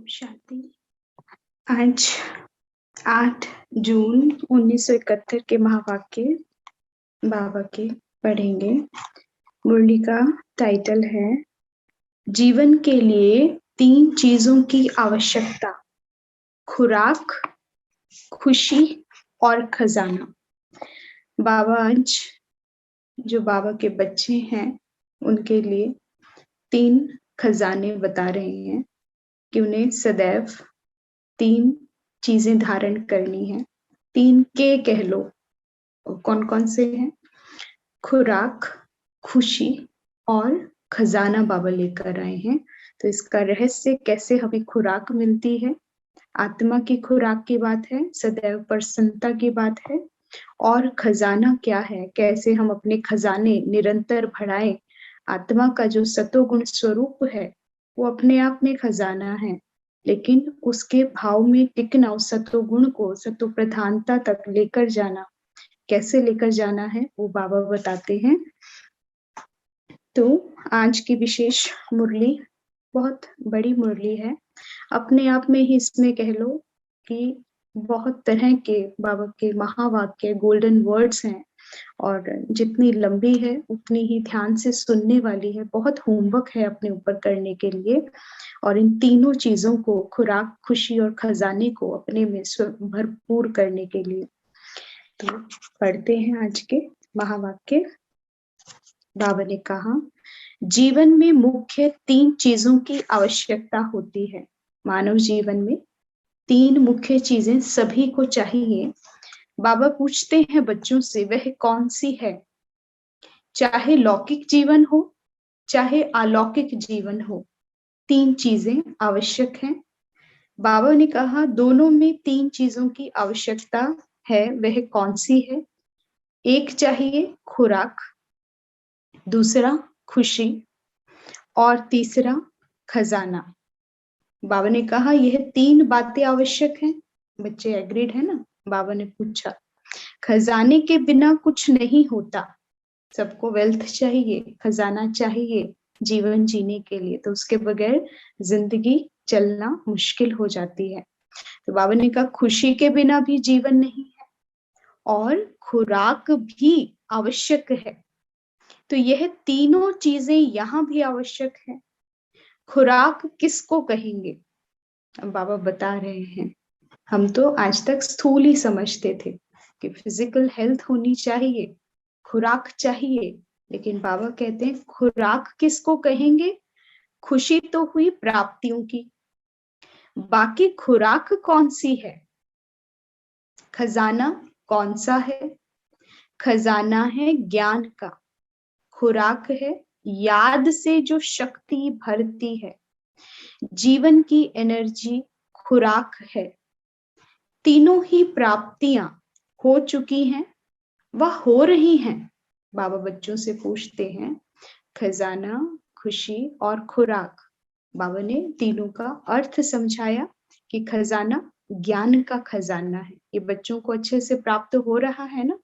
ओम शांति। आज 8 जून 1971 के महावाक्य बाबा के पढ़ेंगे। मुरली का टाइटल है जीवन के लिए 3 चीजों की आवश्यकता, खुराक, खुशी और खजाना। बाबा आज जो बाबा के बच्चे हैं उनके लिए 3 खजाने बता रहे हैं कि उन्हें सदैव 3 चीजें धारण करनी है। 3 के कह लो, कौन कौन से हैं? खुराक, खुशी और खजाना बाबा लेकर आए हैं। तो इसका रहस्य कैसे हमें खुराक मिलती है, आत्मा की खुराक की बात है, सदैव प्रसन्नता की बात है। और खजाना क्या है, कैसे हम अपने खजाने निरंतर बढ़ाएं। आत्मा का जो सतोगुण स्वरूप है वो अपने आप में खजाना है, लेकिन उसके भाव में टिकना, उस सतोगुण को सतो प्रधानता तक लेकर जाना, कैसे लेकर जाना है वो बाबा बताते हैं। तो आज की विशेष मुरली बहुत बड़ी मुरली है, अपने आप में ही इसमें कह लो कि बहुत तरह के बाबा के महावाक्य, गोल्डन वर्ड्स हैं, और जितनी लंबी है उतनी ही ध्यान से सुनने वाली है। बहुत होमवर्क है अपने ऊपर करने के लिए, और इन तीनों चीजों को, खुराक, खुशी और खजाने को अपने में भरपूर करने के लिए। तो पढ़ते हैं आज के महावाक्य। बाबा ने कहा, जीवन में मुख्य 3 चीजों की आवश्यकता होती है। मानव जीवन में 3 मुख्य चीजें सभी को चाहिए। बाबा पूछते हैं बच्चों से, वह कौन सी है? चाहे लौकिक जीवन हो, चाहे अलौकिक जीवन हो, 3 चीजें आवश्यक हैं। बाबा ने कहा, दोनों में 3 चीजों की आवश्यकता है। वह कौन सी है? एक चाहिए खुराक, दूसरा खुशी और तीसरा खजाना। बाबा ने कहा यह 3 बातें आवश्यक हैं। बच्चे एग्रीड है ना? बाबा ने पूछा, खजाने के बिना कुछ नहीं होता। सबको वेल्थ चाहिए, खजाना चाहिए जीवन जीने के लिए, तो उसके बगैर जिंदगी चलना मुश्किल हो जाती है। तो बाबा ने कहा खुशी के बिना भी जीवन नहीं है, और खुराक भी आवश्यक है। तो यह तीनों चीजें यहाँ भी आवश्यक है। खुराक किसको कहेंगे? अब बाबा बता रहे हैं, हम तो आज तक स्थूल ही समझते थे कि फिजिकल हेल्थ होनी चाहिए, खुराक चाहिए, लेकिन बाबा कहते हैं खुराक किसको कहेंगे? खुशी तो हुई प्राप्तियों की, बाकी खुराक कौन सी है? खजाना कौन सा है? खजाना है ज्ञान का, खुराक है याद से जो शक्ति भरती है, जीवन की एनर्जी खुराक है। तीनों ही प्राप्तियां हो चुकी हैं, वह हो रही हैं। बाबा बच्चों से पूछते हैं, खजाना, खुशी और खुराक। बाबा ने तीनों का अर्थ समझाया कि खजाना ज्ञान का खजाना है, ये बच्चों को अच्छे से प्राप्त हो रहा है ना,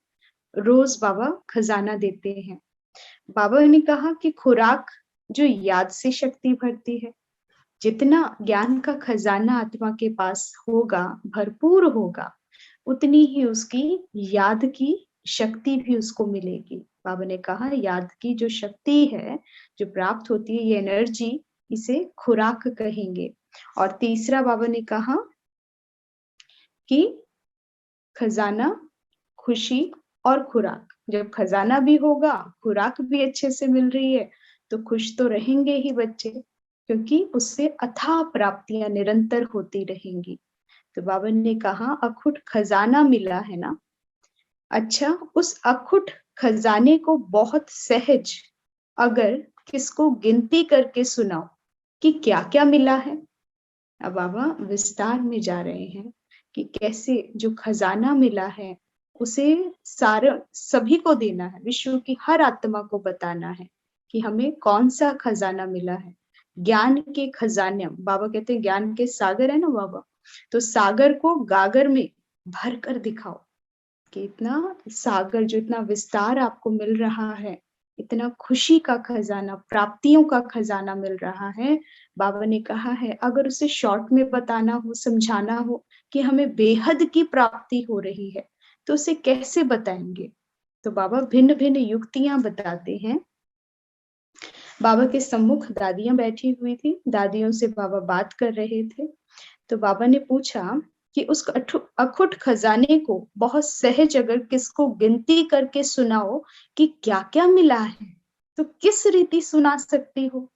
रोज बाबा खजाना देते हैं। बाबा ने कहा कि खुराक जो याद से शक्ति भरती है, जितना ज्ञान का खजाना आत्मा के पास होगा, भरपूर होगा, उतनी ही उसकी याद की शक्ति भी उसको मिलेगी। बाबा ने कहा याद की जो शक्ति है, जो प्राप्त होती है, ये एनर्जी, इसे खुराक कहेंगे। और तीसरा बाबा ने कहा कि खजाना, खुशी और खुराक। जब खजाना भी होगा, खुराक भी अच्छे से मिल रही है, तो खुश तो रहेंगे ही बच्चे, क्योंकि उससे अथाह प्राप्तियां निरंतर होती रहेंगी। तो बाबा ने कहा अखुट खजाना मिला है ना, अच्छा उस अखुट खजाने को बहुत सहज अगर किसको गिनती करके सुनाओ कि क्या क्या मिला है। अब बाबा विस्तार में जा रहे हैं कि कैसे जो खजाना मिला है उसे सारे सभी को देना है, विश्व की हर आत्मा को बताना है कि हमें कौन सा खजाना मिला है। ज्ञान के खजाने, बाबा कहते हैं ज्ञान के सागर है ना बाबा, तो सागर को गागर में भर कर दिखाओ कि इतना सागर, जो इतना विस्तार आपको मिल रहा है, इतना खुशी का खजाना, प्राप्तियों का खजाना मिल रहा है। बाबा ने कहा है अगर उसे शॉर्ट में बताना हो, समझाना हो कि हमें बेहद की प्राप्ति हो रही है, तो उसे कैसे बताएंगे? तो बाबा भिन्न भिन्न युक्तियां बताते हैं। बाबा के सम्मुख दादियां बैठी हुई थी, दादियों से बाबा बात कर रहे थे। तो बाबा ने पूछा कि उस अखुट खजाने को बहुत सहज अगर किसको गिनती करके सुनाओ कि क्या क्या मिला है, तो किस रीति सुना सकती हो?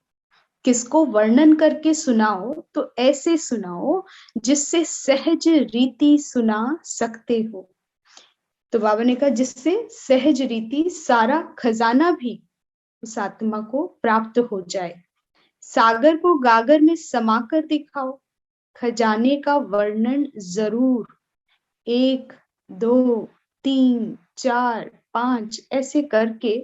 किसको वर्णन करके सुनाओ तो ऐसे सुनाओ जिससे सहज रीति सुना सकते हो। तो बाबा ने कहा जिससे सहज रीति सारा खजाना भी उस आत्मा को प्राप्त हो जाए। सागर को गागर में समाकर दिखाओ, खजाने का वर्णन जरूर। 1, 2, 3, 4, 5 ऐसे करके,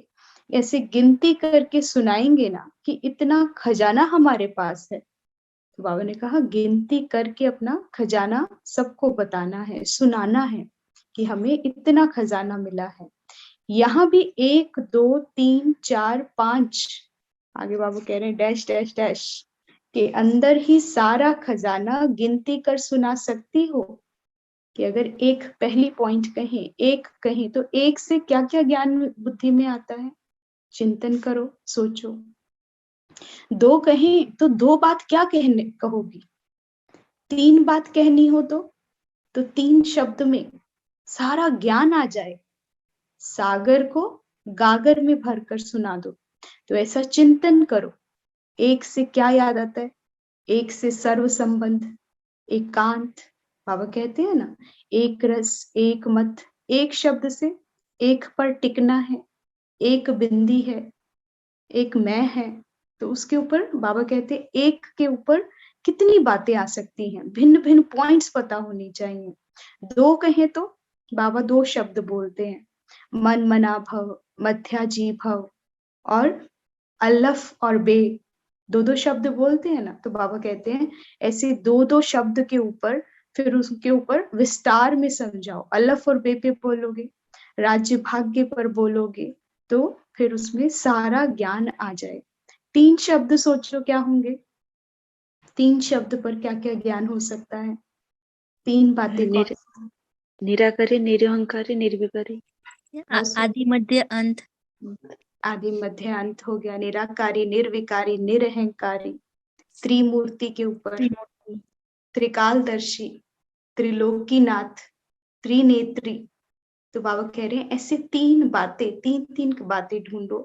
ऐसे गिनती करके सुनाएंगे ना कि इतना खजाना हमारे पास है। तो बाबा ने कहा गिनती करके अपना खजाना सबको बताना है, सुनाना है कि हमें इतना खजाना मिला है। यहाँ भी 1, 2, 3, 4, 5 आगे बाबू कह रहे हैं डैश डैश डैश के अंदर ही सारा खजाना गिनती कर सुना सकती हो। कि अगर एक पहली पॉइंट कहें, एक कहें तो एक से क्या क्या ज्ञान बुद्धि में आता है? चिंतन करो, सोचो। 2 कहें तो 2 बात क्या कहने कहोगी? 3 बात कहनी हो तो 3 शब्द में सारा ज्ञान आ जाए। सागर को गागर में भरकर सुना दो। तो ऐसा चिंतन करो। 1 से क्या याद आता है? 1 से सर्व संबंध, एकांत। बाबा कहते हैं ना, एक रस, एक मत। एक शब्द से एक पर टिकना है, एक बिंदी है, एक मैं है। तो उसके ऊपर बाबा कहते हैं एक के ऊपर कितनी बातें आ सकती हैं, भिन्न भिन्न पॉइंट्स पता होनी चाहिए। 2 कहें तो बाबा 2 शब्द बोलते हैं, मन मना भव, मध्या जी भव और अल्लफ और बे। 2 शब्द बोलते हैं ना, तो बाबा कहते हैं ऐसे 2 शब्द के ऊपर फिर उसके ऊपर विस्तार में समझाओ। अल्लफ और बे पे बोलोगे, राज्य भाग्य पर बोलोगे, तो फिर उसमें सारा ज्ञान आ जाए। 3 शब्द सोचो क्या होंगे? 3 शब्द पर क्या क्या ज्ञान हो सकता है? 3 बातें कौन? निराकारी, निरहंकारी, निर्विकारी। आदि मध्य अंत। आदि मध्य अंत हो गया। निराकारी, निर्विकारी, निरहंकारी। त्रिमूर्ति के ऊपर त्रिकालदर्शी, त्रिलोकीनाथ, त्रिनेत्री। तो बाबा कह रहे हैं ऐसे 3 बातें, 3 बातें ढूंढो,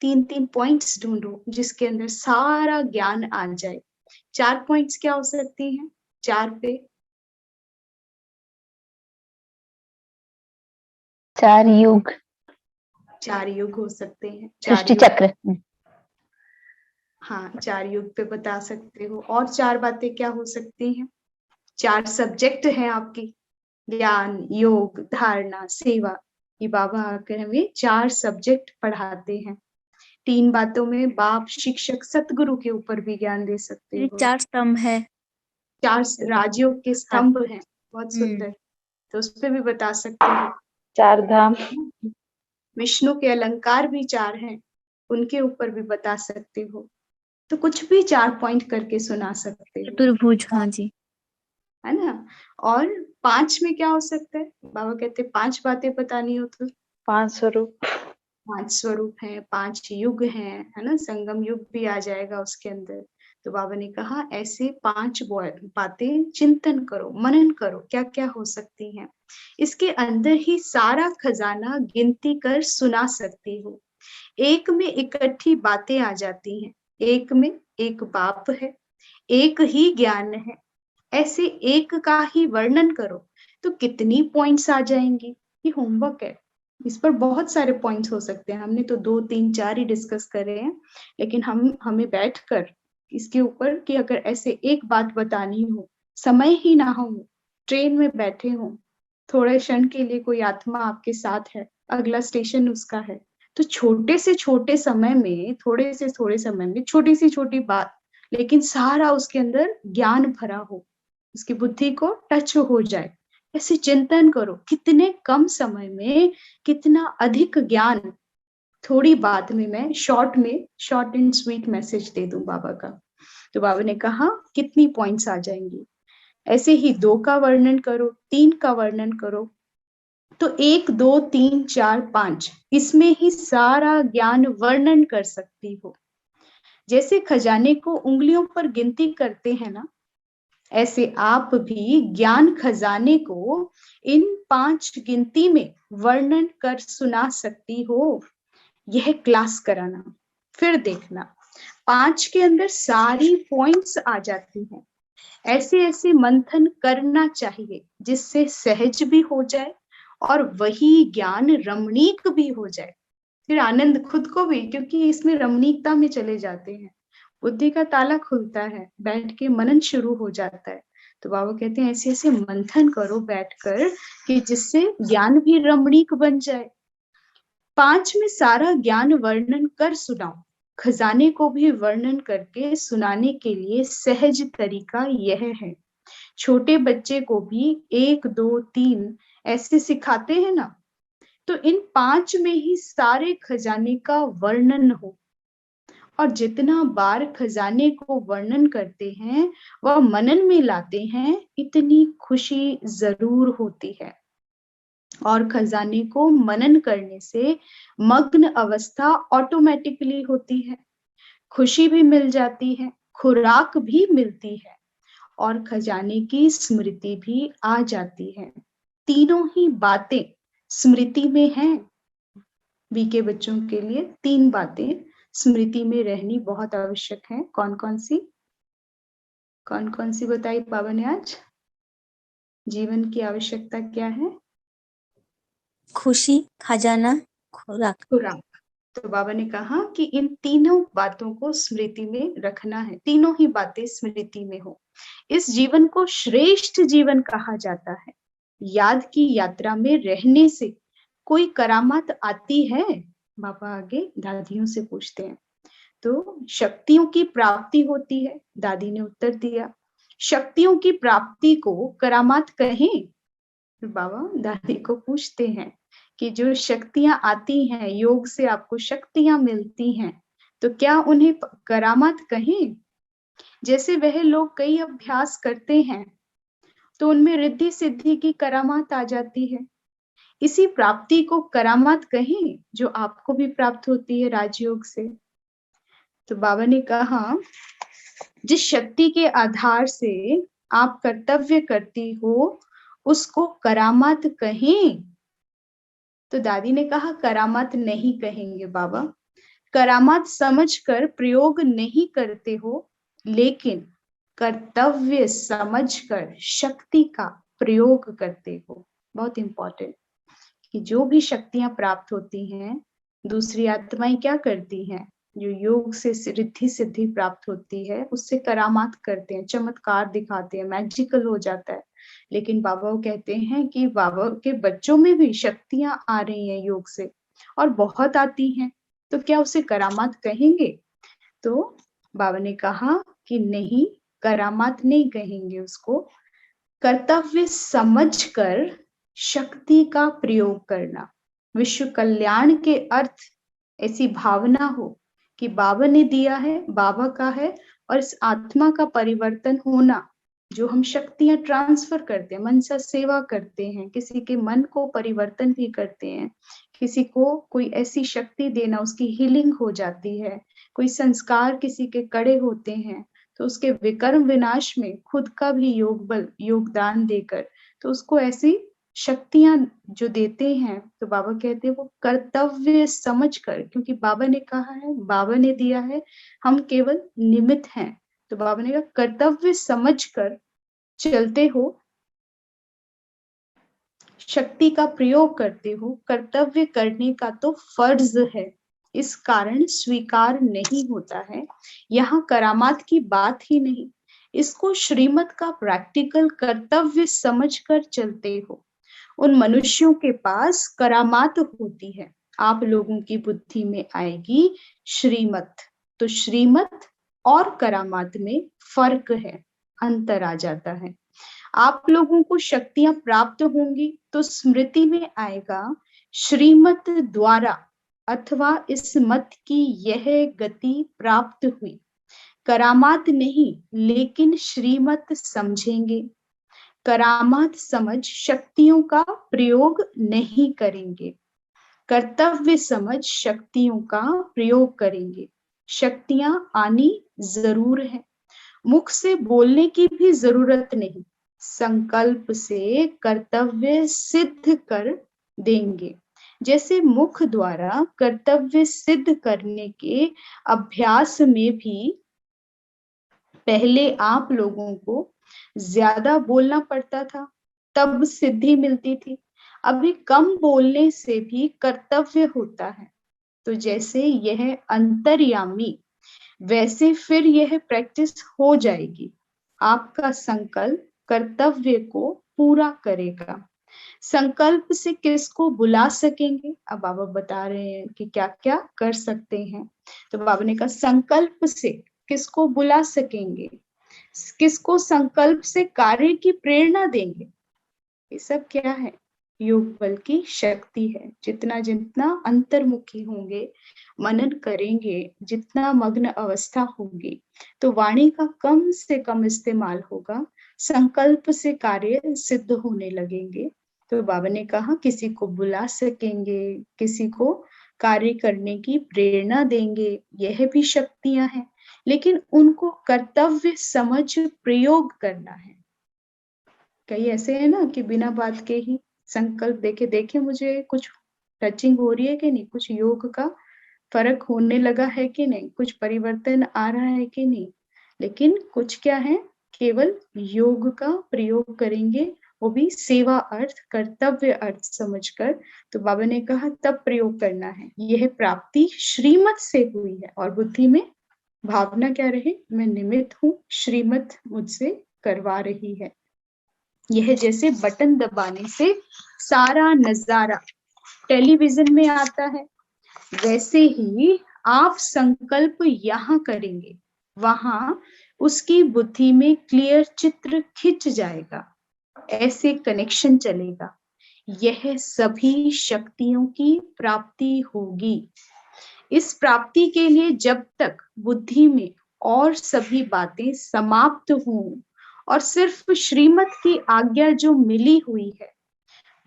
3 पॉइंट्स ढूंढो जिसके अंदर सारा ज्ञान आ जाए। 4 पॉइंट्स क्या हो सकती हैं? 4 पे 4 युग, 4 युग हो सकते हैं। सृष्टि चक्र। हाँ, 4 युग पे बता सकते हो। और 4 बातें क्या हो सकती हैं? 4 सब्जेक्ट हैं आपकी, ज्ञान, योग, धारणा, सेवा। ये बाबा आकर हमें 4 सब्जेक्ट पढ़ाते हैं। 3 बातों में बाप, शिक्षक, सतगुरु के ऊपर भी ज्ञान दे सकते हो। 4 स्तंभ है, 4 राजयोग के स्तंभ हैं, बहुत सुंदर। तो उस पर भी बता सकते हो। 4 धाम, विष्णु के अलंकार भी 4 हैं, उनके ऊपर भी बता सकते हो। तो कुछ भी 4 पॉइंट करके सुना सकते हो, चतुर्भुज। हाँ जी, है ना। और 5 में क्या हो सकता है? बाबा कहते 5 बातें बतानी हो तो 5 स्वरूप, 5 स्वरूप है, 5 युग है ना। संगम युग भी आ जाएगा उसके अंदर। तो बाबा ने कहा ऐसे 5 बातें चिंतन करो, मनन करो, क्या क्या हो सकती हैं। इसके अंदर ही सारा खजाना गिनती कर सुना सकती हो। एक में इकट्ठी बातें आ जाती हैं। एक में एक बाप है, एक ही ज्ञान है। ऐसे एक का ही वर्णन करो तो कितनी पॉइंट्स आ जाएंगी? ये होमवर्क है। इस पर बहुत सारे पॉइंट्स हो सकते हैं। हमने तो 2, 3, 4 ही डिस्कस करे हैं, लेकिन हमें बैठकर इसके ऊपर कि अगर ऐसे एक बात बतानी हो, समय ही ना हो, ट्रेन में बैठे हो, थोड़े क्षण के लिए कोई आत्मा आपके साथ है, अगला स्टेशन उसका है, तो छोटे से छोटे समय में, थोड़े से थोड़े समय में छोटी सी छोटी बात, लेकिन सारा उसके अंदर ज्ञान भरा हो, उसकी बुद्धि को टच हो जाए। ऐसे चिंतन करो कितने कम समय में कितना अधिक ज्ञान थोड़ी बाद में मैं शॉर्ट एंड स्वीट मैसेज दे दूं बाबा का। तो बाबा ने कहा कितनी पॉइंट्स आ जाएंगी, ऐसे ही 2 का वर्णन करो, 3 का वर्णन करो, तो 1 2 3 4 5 इसमें ही सारा ज्ञान वर्णन कर सकती हो। जैसे खजाने को उंगलियों पर गिनती करते हैं ना, ऐसे आप भी ज्ञान खजाने को इन 5 गिनती में वर्णन कर सुना सकती हो। यह क्लास कराना, फिर देखना 5 के अंदर सारी पॉइंट्स आ जाती हैं। ऐसे ऐसे मंथन करना चाहिए जिससे सहज भी हो जाए और वही ज्ञान रमणीक भी हो जाए, फिर आनंद खुद को भी, क्योंकि इसमें रमणीकता में चले जाते हैं, बुद्धि का ताला खुलता है, बैठ के मनन शुरू हो जाता है। तो बाबा कहते हैं ऐसे ऐसे मंथन करो बैठकर कि जिससे ज्ञान भी रमणीक बन जाए। 5 में सारा ज्ञान वर्णन कर सुनाओ। खजाने को भी वर्णन करके सुनाने के लिए सहज तरीका यह है। छोटे बच्चे को भी 1 2 3 ऐसे सिखाते हैं ना, तो इन 5 में ही सारे खजाने का वर्णन हो। और जितना बार खजाने को वर्णन करते हैं वह मनन में लाते हैं, इतनी खुशी जरूर होती है। और खजाने को मनन करने से मग्न अवस्था ऑटोमेटिकली होती है, खुशी भी मिल जाती है, खुराक भी मिलती है और खजाने की स्मृति भी आ जाती है। तीनों ही बातें स्मृति में हैं। वीके बच्चों के लिए 3 बातें स्मृति में रहनी बहुत आवश्यक है। कौन कौन सी बताई बाबा ने आज? जीवन की आवश्यकता क्या है? खुशी, खजाना, खुराक। खुराक। तो बाबा ने कहा कि इन तीनों बातों को स्मृति में रखना है, तीनों ही बातें स्मृति में हो। इस जीवन को श्रेष्ठ जीवन कहा जाता है। याद की यात्रा में रहने से कोई करामात आती है? बाबा आगे दादियों से पूछते हैं। तो शक्तियों की प्राप्ति होती है, दादी ने उत्तर दिया। शक्तियों की प्राप्ति को करामात कहें? फिर बाबा दादी को पूछते हैं कि जो शक्तियां आती हैं, योग से आपको शक्तियां मिलती हैं, तो क्या उन्हें करामात कहें? जैसे वह लोग कई अभ्यास करते हैं तो उनमें रिद्धि सिद्धि की करामात आ जाती है। इसी प्राप्ति को करामात कहें जो आपको भी प्राप्त होती है राजयोग से। तो बाबा ने कहा जिस शक्ति के आधार से आप कर्तव्य करती हो उसको करामात कहें। तो दादी ने कहा करामात नहीं कहेंगे बाबा, करामात समझकर प्रयोग नहीं करते हो, लेकिन कर्तव्य समझकर शक्ति का प्रयोग करते हो। बहुत इंपॉर्टेंट कि जो भी शक्तियां प्राप्त होती हैं, दूसरी आत्माएं क्या करती हैं? जो योग से रिद्धि सिद्धि प्राप्त होती है उससे करामात करते हैं, चमत्कार दिखाते हैं, मैजिकल हो जाता है। लेकिन बाबा वो कहते हैं कि बाबा के बच्चों में भी शक्तियां आ रही हैं योग से और बहुत आती हैं, तो क्या उसे करामात कहेंगे? तो बाबा ने कहा कि नहीं, करामात नहीं कहेंगे उसको, कर्तव्य समझकर शक्ति का प्रयोग करना। विश्व कल्याण के अर्थ ऐसी भावना हो कि बाबा ने दिया है, बाबा का है, और इस आत्मा का परिवर्तन होना, जो हम शक्तियां ट्रांसफर करते हैं, मन से सेवा करते हैं, किसी के मन को परिवर्तन भी करते हैं, किसी को कोई ऐसी शक्ति देना, उसकी हीलिंग हो जाती है, कोई संस्कार किसी के कड़े होते हैं तो उसके विकर्म विनाश में खुद का भी योगदान देकर, तो उसको ऐसी शक्तियां जो देते हैं, तो बाबा कहते हैं वो कर्तव्य समझकर, क्योंकि बाबा ने कहा है, बाबा ने दिया है, हम केवल निमित्त हैं। तो बाबा ने कहा कर्तव्य समझकर चलते हो, शक्ति का प्रयोग करते हो, कर्तव्य करने का तो फर्ज है, इस कारण स्वीकार नहीं होता है। यहाँ करामात की बात ही नहीं, इसको श्रीमत का प्रैक्टिकल कर्तव्य समझकर चलते हो। उन मनुष्यों के पास करामात होती है, आप लोगों की बुद्धि में आएगी श्रीमत। तो श्रीमत और करामात में फर्क है, अंतर आ जाता है। आप लोगों को शक्तियां प्राप्त होंगी तो स्मृति में आएगा श्रीमत द्वारा अथवा इस मत की यह गति प्राप्त हुई। करामात नहीं लेकिन श्रीमत समझेंगे। करामात समझ शक्तियों का प्रयोग नहीं करेंगे। कर्तव्य समझ शक्तियों का प्रयोग करेंगे। शक्तियां आनी जरूर है, मुख से बोलने की भी जरूरत नहीं, संकल्प से कर्तव्य सिद्ध कर देंगे। जैसे मुख द्वारा कर्तव्य सिद्ध करने के अभ्यास में भी पहले आप लोगों को ज्यादा बोलना पड़ता था, तब सिद्धि मिलती थी। अभी कम बोलने से भी कर्तव्य होता है। तो जैसे यह अंतर्यामी, वैसे फिर यह प्रैक्टिस हो जाएगी। आपका संकल्प कर्तव्य को पूरा करेगा। संकल्प से किसको बुला सकेंगे? अब बाबा बता रहे हैं कि क्या क्या कर सकते हैं। तो बाबा ने कहा संकल्प से किसको बुला सकेंगे, किसको संकल्प से कार्य की प्रेरणा देंगे। ये सब क्या है? योग बल की शक्ति है। जितना जितना अंतर्मुखी होंगे, मनन करेंगे, जितना मग्न अवस्था होगी, तो वाणी का कम से कम इस्तेमाल होगा, संकल्प से कार्य सिद्ध होने लगेंगे। तो बाबा ने कहा किसी को बुला सकेंगे, किसी को कार्य करने की प्रेरणा देंगे, यह भी शक्तियां हैं, लेकिन उनको कर्तव्य समझ प्रयोग करना है। कई ऐसे है ना कि बिना बात के ही संकल्प देखे देखे मुझे कुछ टचिंग हो रही है कि नहीं, कुछ योग का फर्क होने लगा है कि नहीं, कुछ परिवर्तन आ रहा है कि नहीं। लेकिन कुछ क्या है, केवल योग का प्रयोग करेंगे, वो भी सेवा अर्थ, कर्तव्य अर्थ समझकर। तो बाबा ने कहा तब प्रयोग करना है। यह प्राप्ति श्रीमत से हुई है और बुद्धि में भावना क्या रहे, मैं निमित्त हूँ, श्रीमत मुझसे करवा रही है। यह जैसे बटन दबाने से सारा नजारा टेलीविजन में आता है, वैसे ही आप संकल्प यहाँ करेंगे, वहां उसकी बुद्धि में क्लियर चित्र खिंच जाएगा, ऐसे कनेक्शन चलेगा। यह सभी शक्तियों की प्राप्ति होगी। इस प्राप्ति के लिए जब तक बुद्धि में और सभी बातें समाप्त हों और सिर्फ श्रीमत की आज्ञा जो मिली हुई है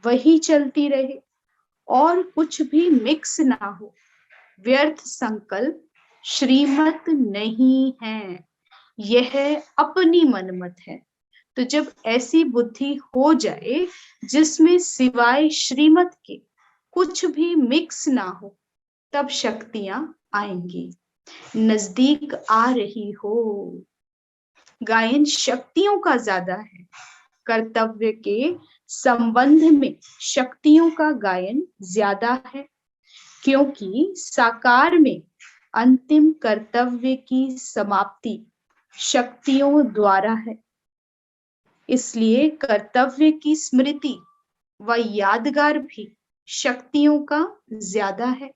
वही चलती रहे और कुछ भी मिक्स ना हो, व्यर्थ संकल्प श्रीमत नहीं है, यह अपनी मनमत है। तो जब ऐसी बुद्धि हो जाए जिसमें सिवाय श्रीमत के कुछ भी मिक्स ना हो, तब शक्तियां आएंगी। नजदीक आ रही हो। गायन शक्तियों का ज्यादा है। कर्तव्य के संबंध में शक्तियों का गायन ज्यादा है, क्योंकि साकार में अंतिम कर्तव्य की समाप्ति शक्तियों द्वारा है। इसलिए कर्तव्य की स्मृति व यादगार भी शक्तियों का ज्यादा है।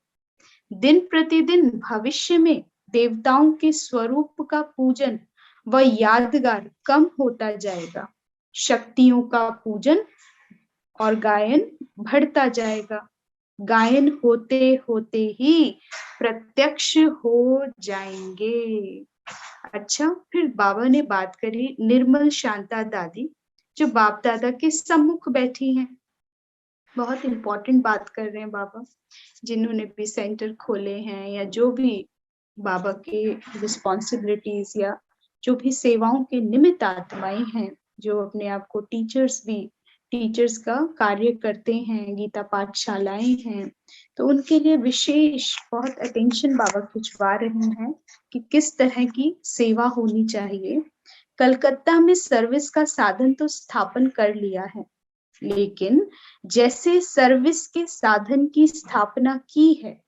दिन प्रतिदिन भविष्य में देवताओं के स्वरूप का पूजन व यादगार कम होता जाएगा, शक्तियों का पूजन और गायन बढ़ता जाएगा। गायन होते होते ही प्रत्यक्ष हो जाएंगे। अच्छा, फिर बाबा ने बात करी निर्मल शांता दादी, जो बाप दादा के सम्मुख बैठी हैं। बहुत इंपॉर्टेंट बात कर रहे हैं बाबा, जिन्होंने भी सेंटर खोले हैं या जो भी बाबा के रिस्पॉन्सिबिलिटीज या जो भी सेवाओं के निमित्त आत्माएं हैं, जो अपने आप को टीचर्स का कार्य करते हैं, गीता पाठशालाएं हैं, तो उनके लिए विशेष बहुत अटेंशन बाबा खिंचवा रहे हैं कि किस तरह की सेवा होनी चाहिए। कलकत्ता में सर्विस का साधन तो स्थापन कर लिया है, लेकिन जैसे सर्विस के साधन की स्थापना की है,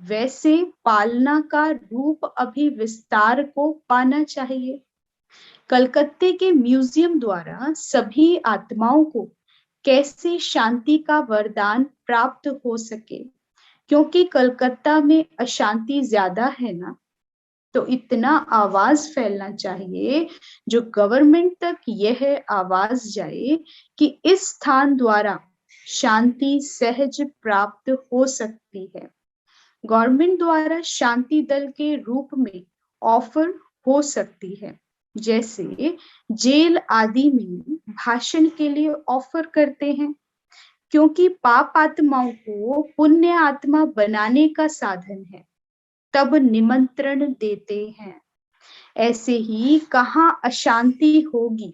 वैसे पालना का रूप अभी विस्तार को पाना चाहिए। कलकत्ते के म्यूजियम द्वारा सभी आत्माओं को कैसे शांति का वरदान प्राप्त हो सके, क्योंकि कलकत्ता में अशांति ज्यादा है ना, तो इतना आवाज फैलना चाहिए जो गवर्नमेंट तक यह आवाज जाए कि इस स्थान द्वारा शांति सहज प्राप्त हो सकती है। गवर्नमेंट द्वारा शांति दल के रूप में ऑफर हो सकती है, जैसे जेल आदि में भाषण के लिए ऑफर करते हैं, क्योंकि पाप आत्माओं को पुण्य आत्मा बनाने का साधन है, तब निमंत्रण देते हैं। ऐसे ही कहाँ अशांति होगी,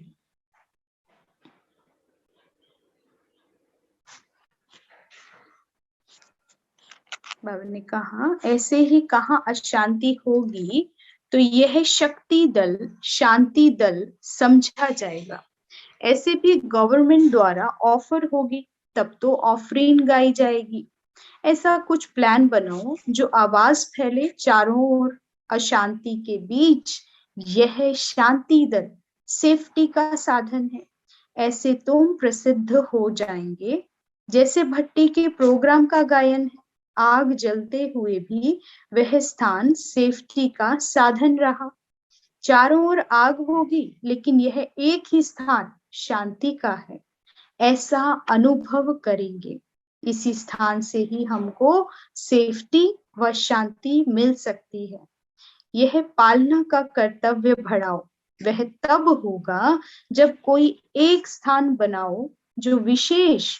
बाबा ने कहा ऐसे ही कहाँ अशांति होगी, तो यह शक्ति दल शांति दल समझा जाएगा। ऐसे भी गवर्नमेंट द्वारा ऑफर होगी, तब तो ऑफरिंग गाई जाएगी। ऐसा कुछ प्लान बनाओ जो आवाज फैले चारों ओर अशांति के बीच। यह शांति दल सेफ्टी का साधन है। ऐसे तुम प्रसिद्ध हो जाएंगे। जैसे भट्टी के प्रोग्राम का गायन है, आग जलते हुए भी वह स्थान सेफ्टी का साधन रहा। चारों ओर आग होगी, लेकिन यह एक ही स्थान शांति का है, ऐसा अनुभव करेंगे। इसी स्थान से ही हमको सेफ्टी व शांति मिल सकती है। यह पालना का कर्तव्य बढ़ाओ। वह तब होगा जब कोई एक स्थान बनाओ जो विशेष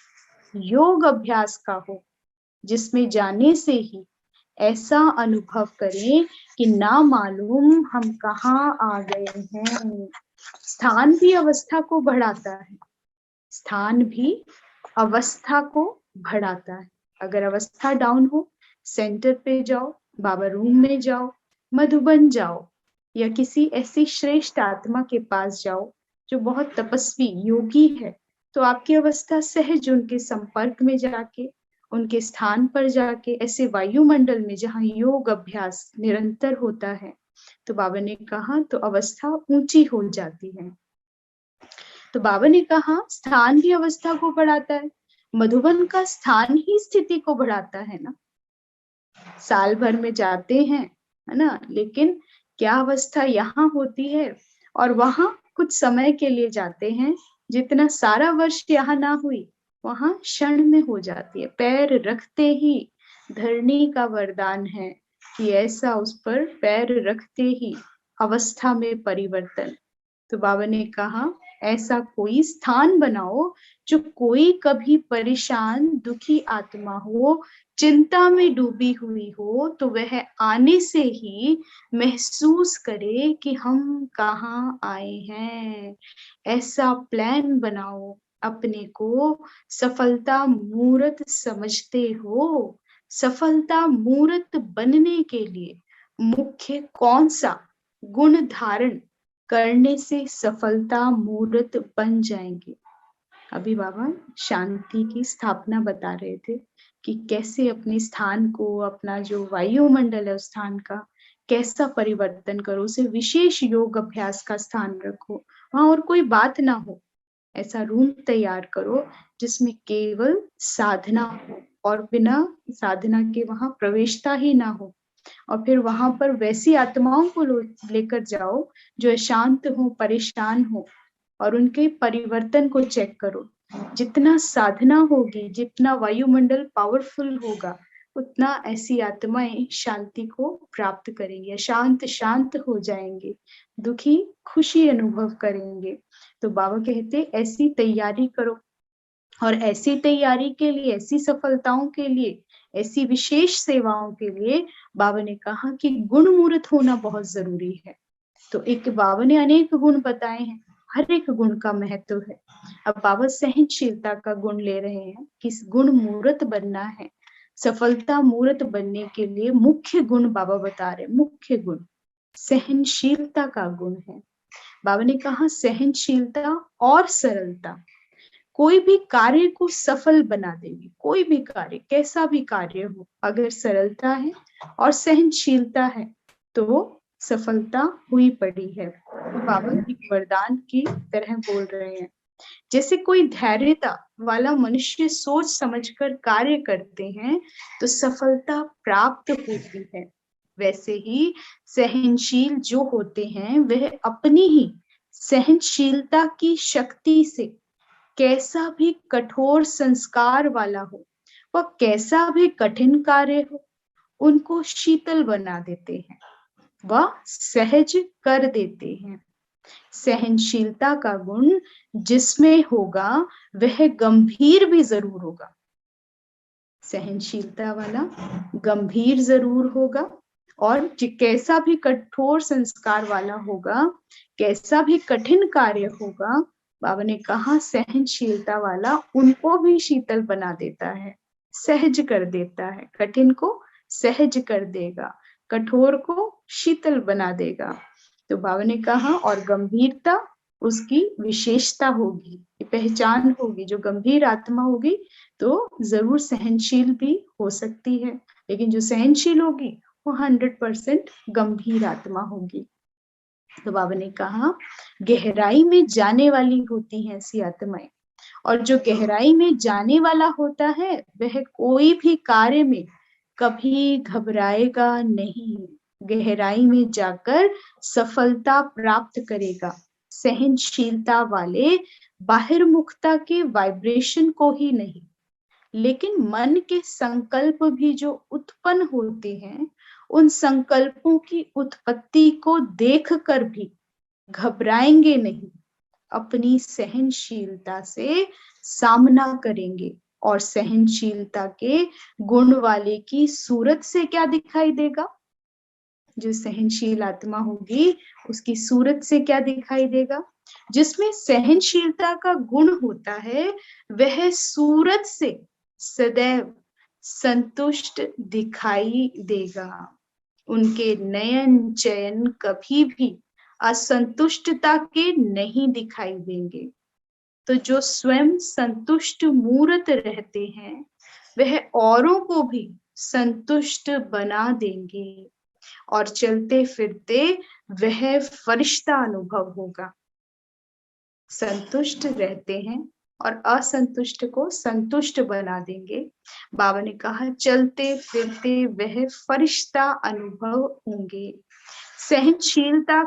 योग अभ्यास का हो, जिसमें जाने से ही ऐसा अनुभव करें कि ना मालूम हम कहाँ आ गए हैं। स्थान भी अवस्था को बढ़ाता है, स्थान भी अवस्था को बढ़ाता है। अगर अवस्था डाउन हो, सेंटर पे जाओ, बाबा रूम में जाओ, मधुबन जाओ, या किसी ऐसी श्रेष्ठ आत्मा के पास जाओ जो बहुत तपस्वी योगी है, तो आपकी अवस्था सहज उनके संपर्क में जाके, उनके स्थान पर जाके, ऐसे वायुमंडल में जहाँ योग अभ्यास निरंतर होता है, तो बाबा ने कहा तो अवस्था ऊंची हो जाती है। तो बाबा ने कहा स्थान भी अवस्था को बढ़ाता है। मधुबन का स्थान ही स्थिति को बढ़ाता है ना। साल भर में जाते हैं, है ना, लेकिन क्या अवस्था यहाँ होती है, और वहां कुछ समय के लिए जाते हैं। जितना सारा वर्ष यहाँ ना हुई, वहां क्षण में हो जाती है। पैर रखते ही धरनी का वरदान है कि ऐसा उस पर पैर रखते ही अवस्था में परिवर्तन। तो बाबा ने कहा ऐसा कोई स्थान बनाओ जो कोई कभी परेशान दुखी आत्मा हो, चिंता में डूबी हुई हो, तो वह आने से ही महसूस करे कि हम कहाँ आए हैं। ऐसा प्लान बनाओ। अपने को सफलता मूर्त समझते हो। सफलता मूर्त बनने के लिए मुख्य कौन सा गुण धारण करने से सफलता मूर्त बन जाएंगे। अभी बाबा शांति की स्थापना बता रहे थे कि कैसे अपने स्थान को, अपना जो वायुमंडल है उस स्थान का कैसा परिवर्तन करो, उसे विशेष योग अभ्यास का स्थान रखो, वहां और कोई बात ना हो। ऐसा रूम तैयार करो जिसमें केवल साधना हो, और बिना साधना के वहां प्रवेशता ही ना हो। और फिर वहां पर वैसी आत्माओं को लेकर जाओ जो अशांत हो, परेशान हो, और उनके परिवर्तन को चेक करो। जितना साधना होगी, जितना वायुमंडल पावरफुल होगा, उतना ऐसी आत्माएं शांति को प्राप्त करेंगे, शांत शांत हो जाएंगे, दुखी खुशी अनुभव करेंगे। तो बाबा कहते ऐसी तैयारी करो। और ऐसी तैयारी के लिए, ऐसी सफलताओं के लिए, ऐसी विशेष सेवाओं के लिए बाबा ने कहा कि गुण मूर्त होना बहुत जरूरी है। तो एक बाबा ने अनेक गुण बताए हैं, हर एक गुण का महत्व है। अब बाबा सहनशीलता का गुण ले रहे हैं, किस गुण मूर्त बनना है। सफलता मूर्त बनने के लिए मुख्य गुण बाबा बता रहे, मुख्य गुण सहनशीलता का गुण है। बाबा ने कहा सहनशीलता और सरलता कोई भी कार्य को सफल बना देगी। कोई भी कार्य, कैसा भी कार्य हो, अगर सरलता है और सहनशीलता है तो सफलता हुई पड़ी है। बाबा एक वरदान की तरह बोल रहे हैं। जैसे कोई धैर्यता वाला मनुष्य सोच समझकर कार्य करते हैं तो सफलता प्राप्त होती है, वैसे ही सहनशील जो होते हैं वह अपनी ही सहनशीलता की शक्ति से कैसा भी कठोर संस्कार वाला हो, वह कैसा भी कठिन कार्य हो, उनको शीतल बना देते हैं, वह सहज कर देते हैं। सहनशीलता का गुण जिसमें होगा वह गंभीर भी जरूर होगा। सहनशीलता वाला गंभीर जरूर होगा, और कैसा भी कठोर संस्कार वाला होगा, कैसा भी कठिन कार्य होगा, बाबा ने कहा सहनशीलता वाला उनको भी शीतल बना देता है, सहज कर देता है। कठिन को सहज कर देगा, कठोर को शीतल बना देगा। तो बाबा ने कहा और गंभीरता उसकी विशेषता होगी, पहचान होगी। जो गंभीर आत्मा होगी तो जरूर सहनशील भी हो सकती है, लेकिन जो सहनशील होगी वो 100% गंभीर आत्मा होगी। तो बाबा ने कहा गहराई में जाने वाली होती हैं ऐसी आत्माएं, और जो गहराई में जाने वाला होता है वह कोई भी कार्य में कभी घबराएगा नहीं, गहराई में जाकर सफलता प्राप्त करेगा। सहनशीलता वाले बाहिर्मुखता के वाइब्रेशन को ही नहीं, लेकिन मन के संकल्प भी जो उत्पन्न होते हैं, उन संकल्पों की उत्पत्ति को देखकर भी घबराएंगे नहीं, अपनी सहनशीलता से सामना करेंगे। और सहनशीलता के गुण वाले की सूरत से क्या दिखाई देगा? जो सहनशील आत्मा होगी उसकी सूरत से क्या दिखाई देगा? जिसमें सहनशीलता का गुण होता है वह सूरत से सदैव संतुष्ट दिखाई देगा। उनके नयन चयन कभी भी असंतुष्टता के नहीं दिखाई देंगे। तो जो स्वयं संतुष्ट मूर्त रहते हैं वह औरों को भी संतुष्ट बना देंगे, और चलते फिरते वह फरिश्ता अनुभव होगा। संतुष्ट रहते हैं और असंतुष्ट को संतुष्ट बना देंगे। बाबा ने कहा चलते फिरते वह फरिश्ता अनुभव होंगे। सहनशीलता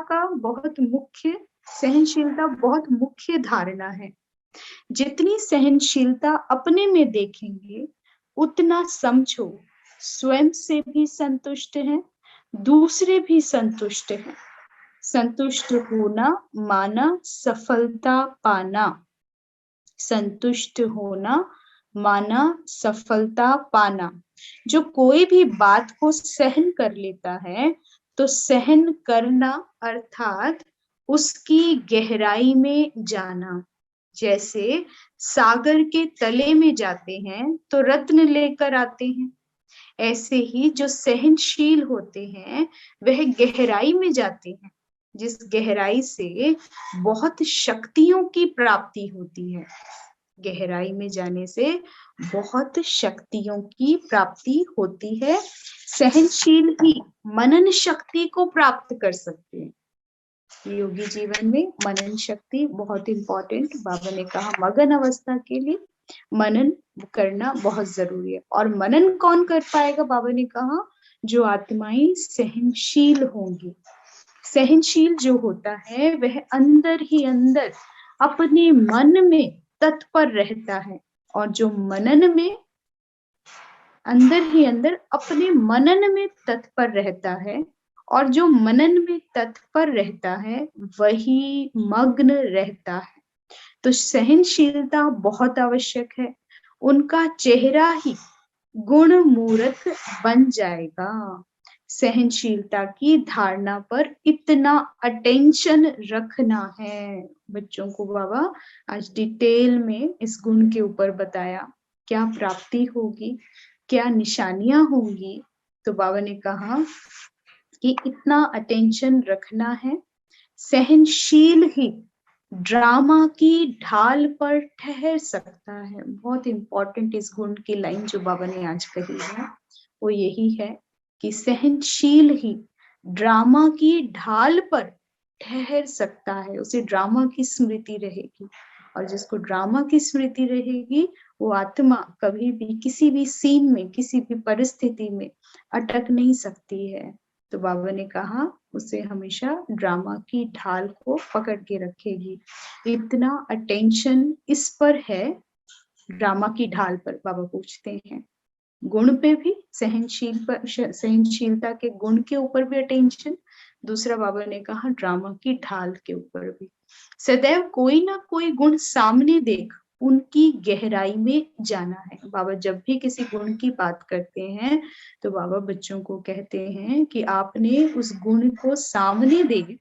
बहुत मुख्य धारणा है। जितनी सहनशीलता अपने में देखेंगे उतना समझो स्वयं से भी संतुष्ट हैं, दूसरे भी संतुष्ट हैं। संतुष्ट होना माना सफलता पाना, संतुष्ट होना माना सफलता पाना। जो कोई भी बात को सहन कर लेता है तो सहन करना अर्थात उसकी गहराई में जाना। जैसे सागर के तले में जाते हैं तो रत्न लेकर आते हैं, ऐसे ही जो सहनशील होते हैं वह गहराई में जाते हैं, जिस गहराई से बहुत शक्तियों की प्राप्ति होती है। गहराई में जाने से बहुत शक्तियों की प्राप्ति होती है। सहनशील ही मनन शक्ति को प्राप्त कर सकते हैं। योगी जीवन में मनन शक्ति बहुत इंपॉर्टेंट। बाबा ने कहा मगन अवस्था के लिए मनन करना बहुत जरूरी है। और मनन कौन कर पाएगा? बाबा ने कहा जो आत्माएं सहनशील होंगी। सहनशील जो होता है वह अंदर ही अंदर अपने मन में तत्पर रहता है, और जो मनन में अंदर ही अंदर अपने मनन में तत्पर रहता है, और जो मनन में तत्पर रहता है वही मग्न रहता है। तो सहनशीलता बहुत आवश्यक है। उनका चेहरा ही गुण मूर्त बन जाएगा। सहनशीलता की धारणा पर इतना अटेंशन रखना है। बच्चों को बाबा आज डिटेल में इस गुण के ऊपर बताया, क्या प्राप्ति होगी, क्या निशानियां होंगी। तो बाबा ने कहा कि इतना अटेंशन रखना है। सहनशील ही ड्रामा की ढाल पर ठहर सकता है। बहुत इंपॉर्टेंट इस गुण की लाइन जो बाबा ने आज कही है वो यही है कि सहनशील ही ड्रामा की ढाल पर ठहर सकता है। उसे ड्रामा की स्मृति रहेगी, और जिसको ड्रामा की स्मृति रहेगी वो आत्मा कभी भी किसी भी सीन में, किसी भी परिस्थिति में अटक नहीं सकती है। तो बाबा ने कहा उसे हमेशा ड्रामा की ढाल को पकड़ के रखेगी। इतना अटेंशन इस पर है, ड्रामा की ढाल पर। बाबा पूछते हैं गुण पे भी, सहनशीलता के गुण के ऊपर भी अटेंशन। दूसरा बाबा ने कहा ड्रामा की ढाल के ऊपर भी। सदैव कोई ना कोई गुण सामने देख उनकी गहराई में जाना है। बाबा जब भी किसी गुण की बात करते हैं तो बाबा बच्चों को कहते हैं कि आपने उस गुण को सामने देख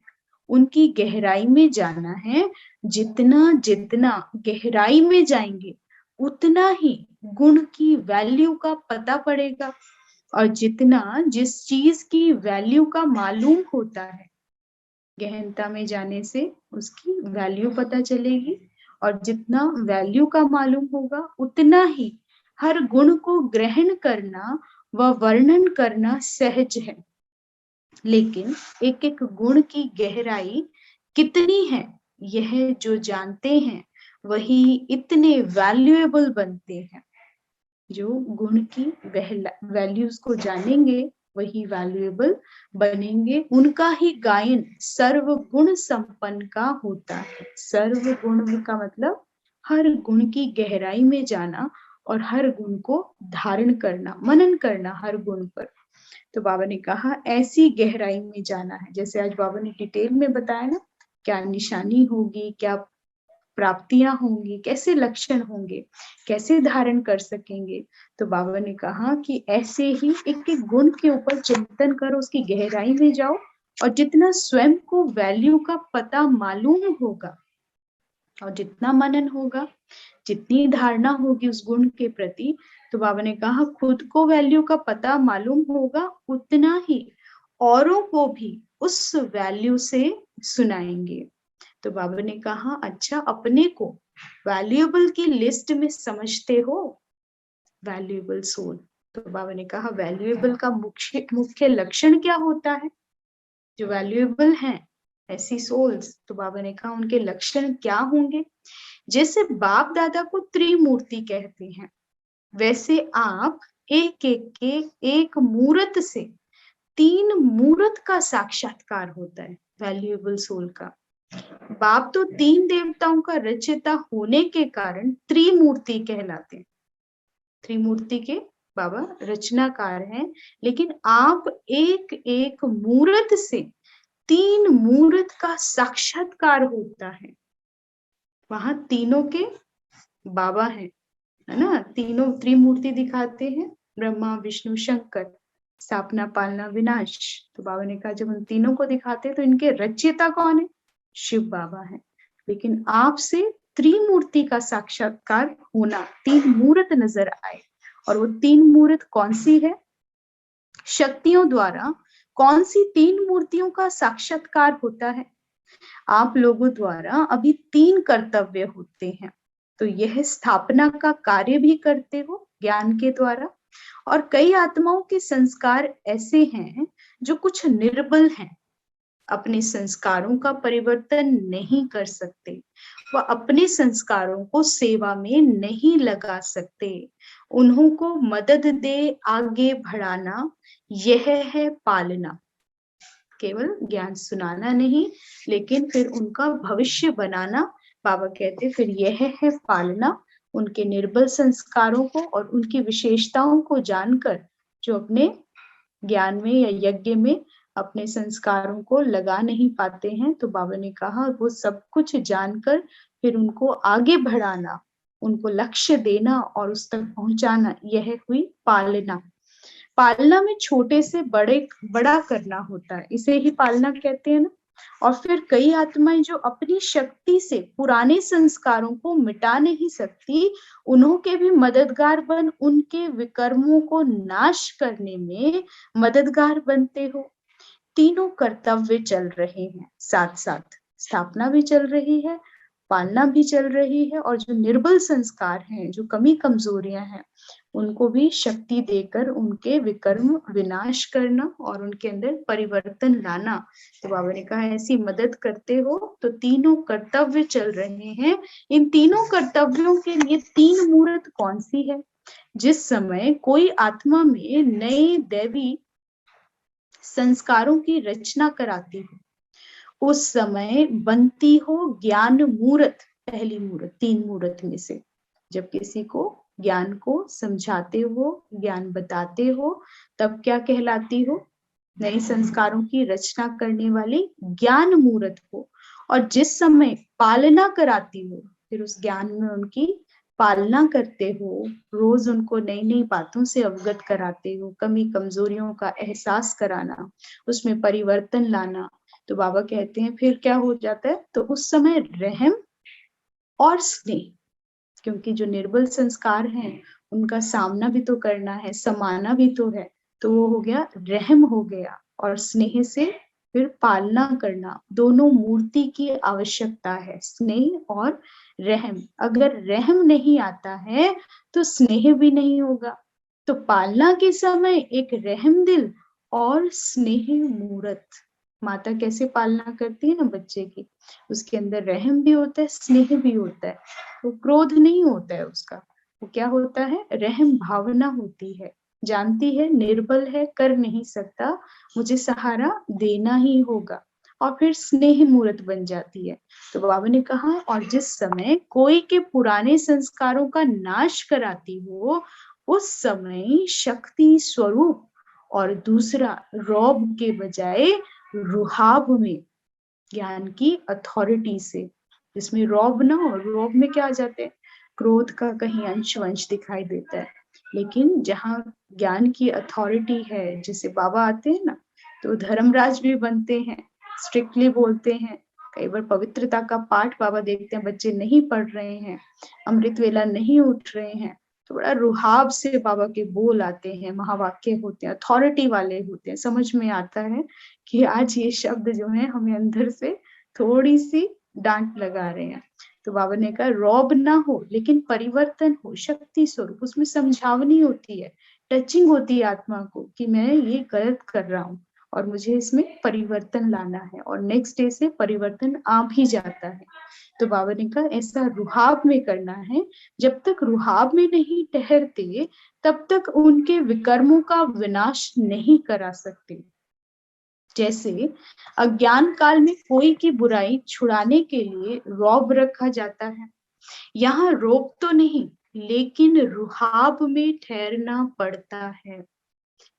उनकी गहराई में जाना है। जितना जितना गहराई में जाएंगे उतना ही गुण की वैल्यू का पता पड़ेगा, और जितना जिस चीज की वैल्यू का मालूम होता है, गहनता में जाने से उसकी वैल्यू पता चलेगी, और जितना वैल्यू का मालूम होगा उतना ही हर गुण को ग्रहण करना व वर्णन करना सहज है। लेकिन एक एक गुण की गहराई कितनी है यह जो जानते हैं वही इतने वैल्यूएबल बनते हैं। जो गुण की वैल्यूज को जानेंगे वही वैल्यूएबल बनेंगे। उनका ही गायन सर्वगुण संपन्न का होता है। सर्वगुण का मतलब हर गुण की गहराई में जाना और हर गुण को धारण करना, मनन करना हर गुण पर। तो बाबा ने कहा ऐसी गहराई में जाना है। जैसे आज बाबा ने डिटेल में बताया ना, क्या निशानी होगी, क्या प्राप्तियां होंगी, कैसे लक्षण होंगे, कैसे धारण कर सकेंगे। तो बाबा ने कहा कि ऐसे ही एक एक गुण के ऊपर चिंतन करो, उसकी गहराई में जाओ, और जितना स्वयं को वैल्यू का पता मालूम होगा और जितना मनन होगा, जितनी धारणा होगी उस गुण के प्रति, तो बाबा ने कहा खुद को वैल्यू का पता मालूम होगा उतना ही औरों को भी उस वैल्यू से सुनाएंगे। तो बाबा ने कहा अच्छा अपने को वैल्यूएबल की लिस्ट में समझते हो, वैल्यूएबल सोल। तो बाबा ने कहा वैल्यूएबल का मुख्य लक्षण क्या होता है? जो वैल्यूएबल हैं ऐसी सोल्स, तो बाबा ने कहा उनके लक्षण क्या होंगे? जैसे बाप दादा को त्रिमूर्ति कहते हैं, वैसे आप एक एक के एक मूर्त से तीन मूर्त का साक्षात्कार होता है वैल्यूएबल सोल का। बाप तो तीन देवताओं का रचयिता होने के कारण त्रिमूर्ति कहलाते हैं। त्रिमूर्ति के बाबा रचनाकार हैं, लेकिन आप एक एक मूर्त से तीन मूर्त का साक्षात्कार होता है। वहां तीनों के बाबा हैं, है ना, तीनों त्रिमूर्ति दिखाते हैं, ब्रह्मा विष्णु शंकर, स्थापना पालना विनाश। तो बाबा ने कहा जब हम तीनों को दिखाते हैं तो इनके रचयिता कौन है? शिव बाबा है। लेकिन आपसे त्रिमूर्ति का साक्षात्कार होना, तीन मूर्त नजर आए, और वो तीन मूर्त कौन सी है? शक्तियों द्वारा कौन सी तीन मूर्तियों का साक्षात्कार होता है? आप लोगों द्वारा अभी तीन कर्तव्य होते हैं, तो यह स्थापना का कार्य भी करते हो ज्ञान के द्वारा। और कई आत्माओं के संस्कार ऐसे हैं जो कुछ निर्बल हैं, अपने संस्कारों का परिवर्तन नहीं कर सकते, वह अपने संस्कारों को सेवा में नहीं लगा सकते। उन्हों को मदद दे आगे बढ़ाना, यह है पालना। केवल ज्ञान सुनाना नहीं, लेकिन फिर उनका भविष्य बनाना। बाबा कहते फिर यह है पालना, उनके निर्बल संस्कारों को और उनकी विशेषताओं को जानकर जो अपने ज्ञान में या यज्ञ में अपने संस्कारों को लगा नहीं पाते हैं, तो बाबा ने कहा वो सब कुछ जानकर फिर उनको आगे बढ़ाना, उनको लक्ष्य देना और उस तक पहुंचाना, यह हुई पालना। पालना में छोटे से बड़ा करना होता है, इसे ही पालना कहते हैं ना। और फिर कई आत्माएं जो अपनी शक्ति से पुराने संस्कारों को मिटा नहीं सकती, उन्हों के भी मददगार बन उनके विकर्मों को नाश करने में मददगार बनते हो। तीनों कर्तव्य चल रहे हैं साथ साथ, स्थापना भी चल रही है, पालना भी चल रही है, और जो निर्बल संस्कार हैं, जो कमी कमजोरियां हैं, उनको भी शक्ति देकर उनके विकर्म विनाश करना और उनके अंदर परिवर्तन लाना। तो बाबा ने कहा ऐसी मदद करते हो, तो तीनों कर्तव्य चल रहे हैं। इन तीनों कर्तव्यों के लिए तीन मूर्त कौन सी है? जिस समय कोई आत्मा में नए दैवी संस्कारों की रचना कराती हो, उस समय बनती हो ज्ञान मूर्त, पहली मूर्त तीन मूर्त में से। जब किसी को ज्ञान को समझाते हो, ज्ञान बताते हो, तब क्या कहलाती हो? नए संस्कारों की रचना करने वाली ज्ञान मूर्त हो। और जिस समय पालना कराती हो, फिर उस ज्ञान में उनकी पालना करते हो, रोज उनको नई नई बातों से अवगत कराते हो, कमी कमजोरियों का एहसास कराना, उसमें परिवर्तन लाना, तो बाबा कहते हैं फिर क्या हो जाता है? तो उस समय रहम और स्नेह, क्योंकि जो निर्बल संस्कार हैं उनका सामना भी तो करना है, समाना भी तो है, तो वो हो गया रहम हो गया, और स्नेह से फिर पालना करना, दोनों मूर्ति की आवश्यकता है, स्नेह और रहम। अगर रहम नहीं आता है तो स्नेह भी नहीं होगा। तो पालना के समय एक रहम दिल और स्नेह मूर्त, माता कैसे पालना करती है ना बच्चे की, उसके अंदर रहम भी होता है, स्नेह भी होता है, वो क्रोध नहीं होता है उसका, वो क्या होता है? रहम भावना होती है, जानती है निर्बल है, कर नहीं सकता, मुझे सहारा देना ही होगा, और फिर स्नेह मूर्त बन जाती है। तो बाबा ने कहा, और जिस समय कोई के पुराने संस्कारों का नाश कराती हो, उस समय शक्ति स्वरूप, और दूसरा रौब के बजाय रुहाब में, ज्ञान की अथॉरिटी से, जिसमें रौब ना हो, रौब में क्या आ जाते हैं? क्रोध का कहीं अंश वंश दिखाई देता है, लेकिन जहाँ ज्ञान की अथॉरिटी है, जैसे बाबा आते हैं ना, तो धर्मराज भी बनते हैं, स्ट्रिक्टली बोलते हैं। कई बार पवित्रता का पाठ बाबा देखते हैं बच्चे नहीं पढ़ रहे हैं, अमृत वेला नहीं उठ रहे हैं, तो बड़ा रुहाब से बाबा के बोल आते हैं, महावाक्य होते हैं, अथॉरिटी वाले होते हैं, समझ में आता है कि आज ये शब्द जो है हमें अंदर से थोड़ी सी डांट लगा रहे हैं। तो बाबा ने कहा रौब ना हो, लेकिन परिवर्तन हो, शक्ति स्वरूप, उसमें समझावनी होती है, टचिंग होती है आत्मा को कि मैं ये गलत कर रहा हूँ और मुझे इसमें परिवर्तन लाना है, और नेक्स्ट डे से परिवर्तन आ भी जाता है। तो बाबा ने कहा ऐसा रुहाब में करना है, जब तक रुहाब में नहीं ठहरते तब तक उनके विकर्मों का विनाश नहीं करा सकते। जैसे अज्ञान काल में कोई की बुराई छुड़ाने के लिए रौब रखा जाता है, यहाँ रौब तो नहीं, लेकिन रुहाब में ठहरना पड़ता है,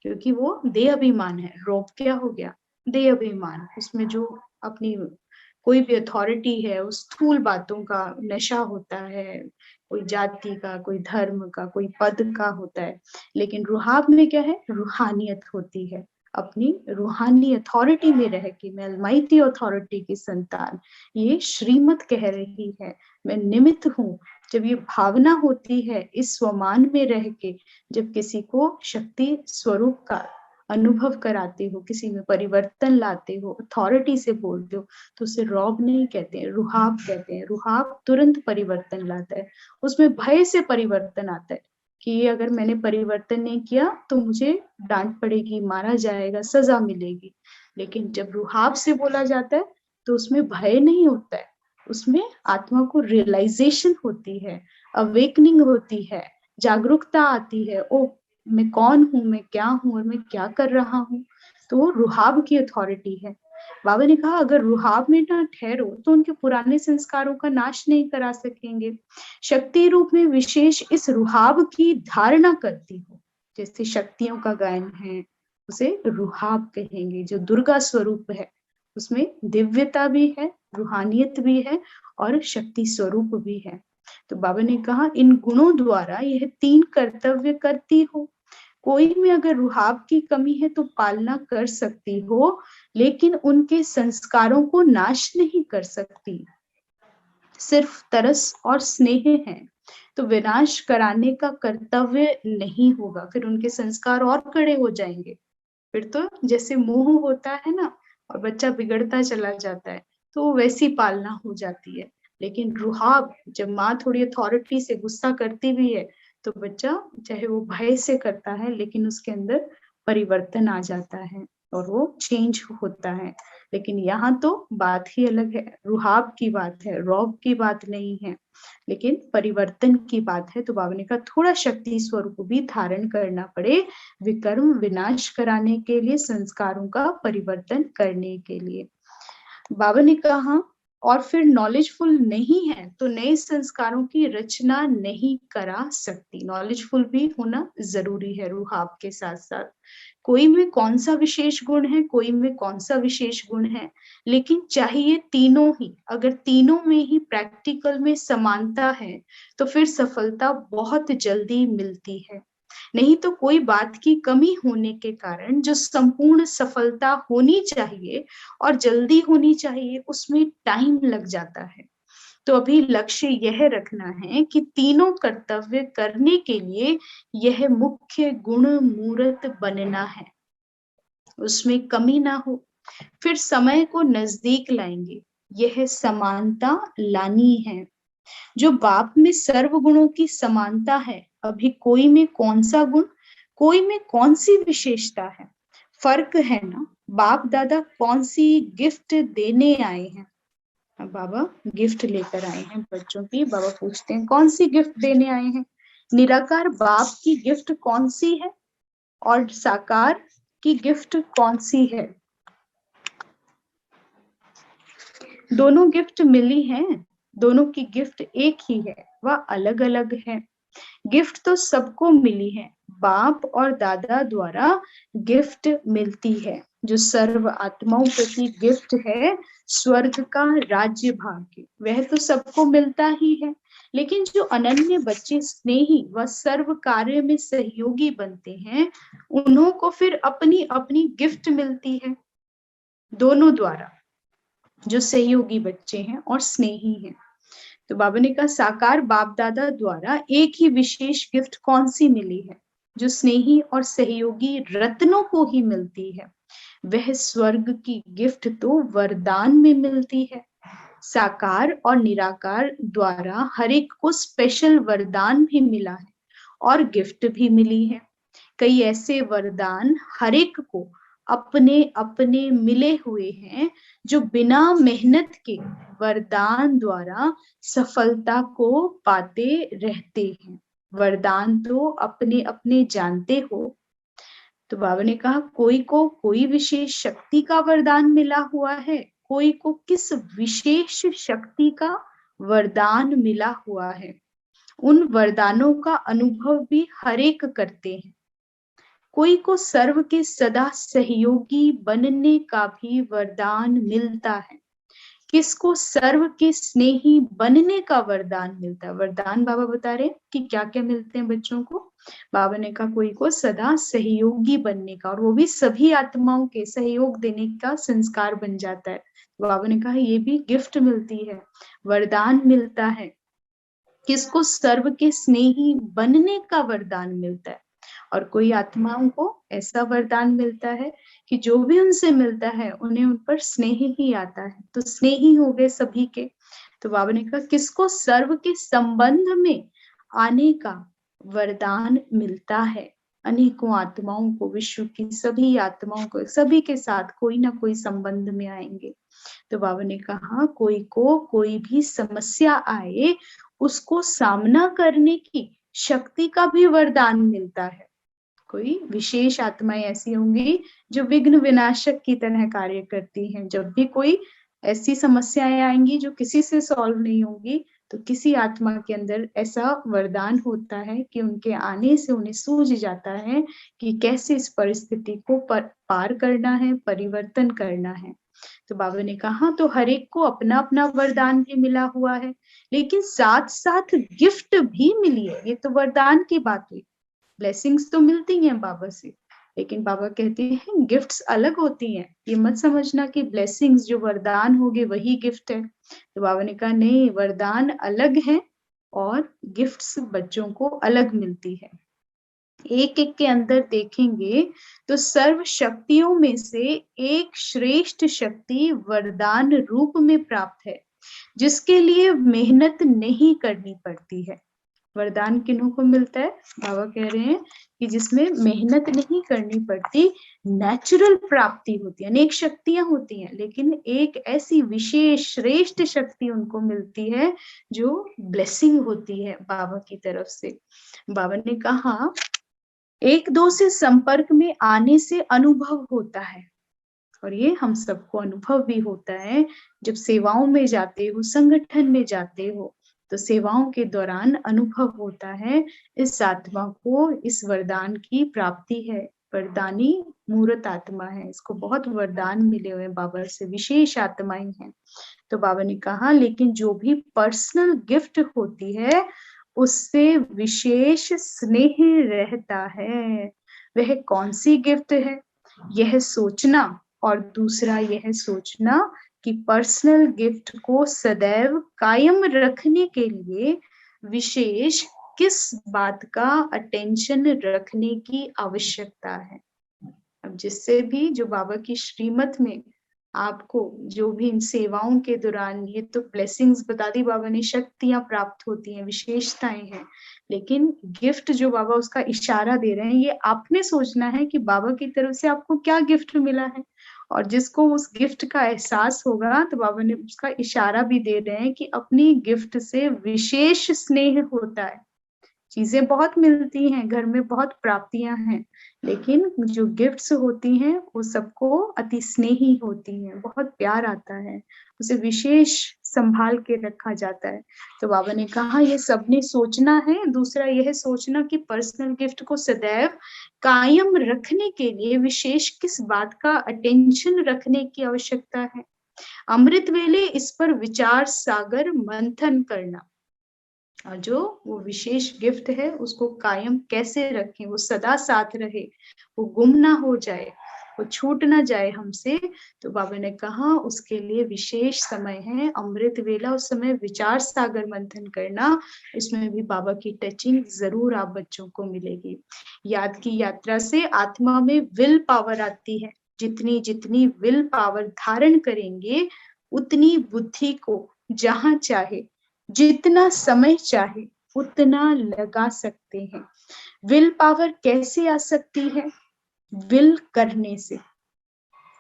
क्योंकि वो देह अभिमान है। रौब क्या हो गया? देह अभिमान, उसमें जो अपनी कोई भी अथॉरिटी है, उस स्थूल बातों का नशा होता है, कोई जाति का, कोई धर्म का, कोई पद का होता है। लेकिन रुहाब में क्या है? रूहानियत होती है, अपनी रूहानी अथॉरिटी में रह के, मैं अलमाइटी अथॉरिटी की संतान, ये श्रीमत कह रही है, मैं निमित्त हूँ। जब ये भावना होती है इस स्वमान में रह के, जब किसी को शक्ति स्वरूप का अनुभव कराते हो, किसी में परिवर्तन लाते हो, अथॉरिटी से बोलते हो, तो उसे रौब नहीं कहते हैं, रुहाब कहते हैं। रुहाब तुरंत परिवर्तन लाता है, उसमें भय से परिवर्तन आता है कि ये अगर मैंने परिवर्तन नहीं किया तो मुझे डांट पड़ेगी, मारा जाएगा, सजा मिलेगी। लेकिन जब रुहाब से बोला जाता है तो उसमें भय नहीं होता है, उसमें आत्मा को रियलाइजेशन होती है, अवेकनिंग होती है, जागरूकता आती है, ओ मैं कौन हूँ, मैं क्या हूँ और मैं क्या कर रहा हूँ। तो वो रुहाब की अथॉरिटी है। बाबा ने कहा अगर रुहाब में ना ठहरो तो उनके पुराने संस्कारों का नाश नहीं करा सकेंगे। शक्ति रूप में विशेष इस रुहाब की धारणा करती हो, जैसे शक्तियों का गायन है, उसे रुहाब कहेंगे। जो दुर्गा स्वरूप है उसमें दिव्यता भी है, रूहानियत भी है और शक्ति स्वरूप भी है। तो बाबा ने कहा इन गुणों द्वारा यह 3 कर्तव्य करती हो। कोई में अगर रुहाब की कमी है तो पालना कर सकती हो, लेकिन उनके संस्कारों को नाश नहीं कर सकती। सिर्फ तरस और स्नेह है तो विनाश कराने का कर्तव्य नहीं होगा, फिर उनके संस्कार और कड़े हो जाएंगे। फिर तो जैसे मोह होता है ना, और बच्चा बिगड़ता चला जाता है, तो वैसी पालना हो जाती है। लेकिन रुहाब, जब माँ थोड़ी अथॉरिटी से गुस्सा करती भी है तो बच्चा चाहे वो भय से करता है लेकिन उसके अंदर परिवर्तन आ जाता है और वो चेंज होता है। लेकिन यहाँ तो बात ही अलग है, रुहाब की बात है, रौब की बात नहीं है, लेकिन परिवर्तन की बात है। तो बाबा ने कहा थोड़ा शक्ति स्वरूप भी धारण करना पड़े, विकर्म विनाश कराने के लिए, संस्कारों का परिवर्तन करने के लिए। बाबा ने कहा और फिर नॉलेजफुल नहीं है तो नए संस्कारों की रचना नहीं करा सकती। नॉलेजफुल भी होना जरूरी है रूहाब के साथ साथ। कोई में कौन सा विशेष गुण है, कोई में कौन सा विशेष गुण है, लेकिन चाहिए तीनों ही। अगर तीनों में ही प्रैक्टिकल में समानता है तो फिर सफलता बहुत जल्दी मिलती है। नहीं तो कोई बात की कमी होने के कारण जो संपूर्ण सफलता होनी चाहिए और जल्दी होनी चाहिए उसमें टाइम लग जाता है। तो अभी लक्ष्य यह रखना है कि तीनों कर्तव्य करने के लिए यह मुख्य गुण मूर्त बनना है, उसमें कमी ना हो। फिर समय को नजदीक लाएंगे, यह समानता लानी है। जो बाप में सर्व गुणों की समानता है, अभी कोई में कौन सा गुण, कोई में कौन सी विशेषता है, फर्क है ना। बाप दादा कौन सी गिफ्ट देने आए हैं, बाबा गिफ्ट लेकर आए हैं बच्चों की। बाबा पूछते हैं कौन सी गिफ्ट देने आए हैं। निराकार बाप की गिफ्ट कौन सी है और साकार की गिफ्ट कौन सी है। दोनों गिफ्ट मिली हैं, दोनों की गिफ्ट एक ही है, वह अलग अलग है। गिफ्ट तो सबको मिली है, बाप और दादा द्वारा गिफ्ट मिलती है। जो सर्व आत्माओं प्रति गिफ्ट है स्वर्ग का राज्य भाग्य, वह तो सबको मिलता ही है। लेकिन जो अनन्य बच्चे स्नेही व सर्व कार्य में सहयोगी बनते हैं, उन्हों को फिर अपनी अपनी गिफ्ट मिलती है दोनों द्वारा, जो सहयोगी बच्चे हैं और स्नेही हैं। तो बाबा ने कहा साकार बाप दादा द्वारा एक ही विशेष गिफ्ट कौन सी मिली है, जो स्नेही और सहयोगी रत्नों को ही मिलती है। वह स्वर्ग की गिफ्ट तो वरदान में मिलती है। साकार और निराकार द्वारा हर एक को स्पेशल वरदान भी मिला है और गिफ्ट भी मिली है। कई ऐसे वरदान हर एक को अपने अपने मिले हुए हैं, जो बिना मेहनत के वरदान द्वारा सफलता को पाते रहते हैं। वरदान तो अपने अपने जानते हो। तो बाबा ने कहा कोई को कोई विशेष शक्ति का वरदान मिला हुआ है, कोई को किस विशेष शक्ति का वरदान मिला हुआ है। उन वरदानों का अनुभव भी हर एक करते हैं। कोई को सर्व के सदा सहयोगी बनने का भी वरदान मिलता है, किसको सर्व के स्नेही बनने का वरदान मिलता है। वरदान बाबा बता रहे हैं कि क्या क्या मिलते हैं बच्चों को। बाबा ने कहा कोई को सदा सहयोगी बनने का, और वो भी सभी आत्माओं के सहयोग देने का संस्कार बन जाता है। बाबा ने कहा ये भी गिफ्ट मिलती है, वरदान मिलता है। किसको सर्व के स्नेही बनने का वरदान मिलता है, और कोई आत्माओं को ऐसा वरदान मिलता है कि जो भी उनसे मिलता है उन्हें उन पर स्नेह ही आता है। तो स्नेही हो गए सभी के। तो बाबा ने कहा किसको सर्व के संबंध में आने का वरदान मिलता है। अनेकों आत्माओं को, विश्व की सभी आत्माओं को, सभी के साथ कोई ना कोई संबंध में आएंगे। तो बाबा ने कहा कोई को कोई भी समस्या आए उसको सामना करने की शक्ति का भी वरदान मिलता है। कोई विशेष आत्माएं ऐसी होंगी जो विघ्न विनाशक की तरह कार्य करती हैं। जब भी कोई ऐसी समस्याएं आएंगी जो किसी से सॉल्व नहीं होंगी, तो किसी आत्मा के अंदर ऐसा वरदान होता है कि उनके आने से उन्हें सूझ जाता है कि कैसे इस परिस्थिति को पार करना है, परिवर्तन करना है। तो बाबा ने कहा तो हर एक को अपना अपना वरदान भी मिला हुआ है, लेकिन साथ साथ गिफ्ट भी मिली है। ये तो वरदान की बात हुई, ब्लेसिंग्स तो मिलती हैं बाबा से, लेकिन बाबा कहते हैं गिफ्ट्स अलग होती हैं। ये मत समझना कि ब्लेसिंग्स जो वरदान होगे वही गिफ्ट है। तो बाबा ने कहा नहीं, वरदान अलग है और गिफ्ट्स बच्चों को अलग मिलती है। एक एक के अंदर देखेंगे तो सर्व शक्तियों में से एक श्रेष्ठ शक्ति वरदान रूप में प्राप्त है, जिसके लिए मेहनत नहीं करनी पड़ती है। वरदान किन्हों को मिलता है? बाबा कह रहे हैं कि जिसमें मेहनत नहीं करनी पड़ती, नेचुरल प्राप्ति होती है। अनेक शक्तियां होती हैं, लेकिन एक ऐसी विशेष श्रेष्ठ शक्ति उनको मिलती है जो ब्लेसिंग होती है बाबा की तरफ से। बाबा ने कहा एक दो से संपर्क में आने से अनुभव होता है, और ये हम सबको अनुभव भी होता है जब सेवाओं में जाते हो, संगठन में जाते हो, तो सेवाओं के दौरान अनुभव होता है इस आत्मा को इस वरदान की प्राप्ति है। वरदानी मूर्त आत्मा है, इसको बहुत वरदान मिले हुए हैं बाबा से, विशेष आत्माएं हैं। तो बाबा ने कहा लेकिन जो भी पर्सनल गिफ्ट होती है उससे विशेष स्नेह रहता है। वह कौन सी गिफ्ट है? यह सोचना, और दूसरा यह सोचना कि पर्सनल गिफ्ट को सदैव कायम रखने के लिए विशेष किस बात का अटेंशन रखने की आवश्यकता है। अब जिससे भी जो बाबा की श्रीमत में आपको जो भी इन सेवाओं के दौरान, ये तो ब्लेसिंग्स बता दी बाबा ने, शक्तियां प्राप्त होती हैं, विशेषताएं हैं, लेकिन गिफ्ट जो बाबा उसका इशारा दे रहे हैं, ये आपने सोचना है कि बाबा की तरफ से आपको क्या गिफ्ट मिला है। और जिसको उस गिफ्ट का एहसास होगा तो बाबा ने उसका इशारा भी दे रहे हैं कि अपनी गिफ्ट से विशेष स्नेह होता है। चीजें बहुत मिलती हैं, घर में बहुत प्राप्तियां हैं, लेकिन जो गिफ्ट्स होती हैं वो सबको अति स्नेही होती हैं, बहुत प्यार आता है, उसे विशेष संभाल के रखा जाता है। तो बाबा ने कहा ये सबने सोचना है। दूसरा यह सोचना कि पर्सनल गिफ्ट को सदैव कायम रखने के लिए विशेष किस बात का अटेंशन रखने की आवश्यकता है। अमृत वेले इस पर विचार सागर मंथन करना, और जो वो विशेष गिफ्ट है उसको कायम कैसे रखें, वो सदा साथ रहे, वो गुम ना हो जाए, वो छूट ना जाए हमसे। तो बाबा ने कहा उसके लिए विशेष समय है अमृत वेला, उस समय विचार सागर मंथन करना। इसमें भी बाबा की टचिंग जरूर आप बच्चों को मिलेगी। याद की यात्रा से आत्मा में विल पावर आती है। जितनी जितनी विल पावर धारण करेंगे उतनी बुद्धि को जहां चाहे जितना समय चाहे उतना लगा सकते हैं। विल पावर कैसे आ सकती है? विल करने से।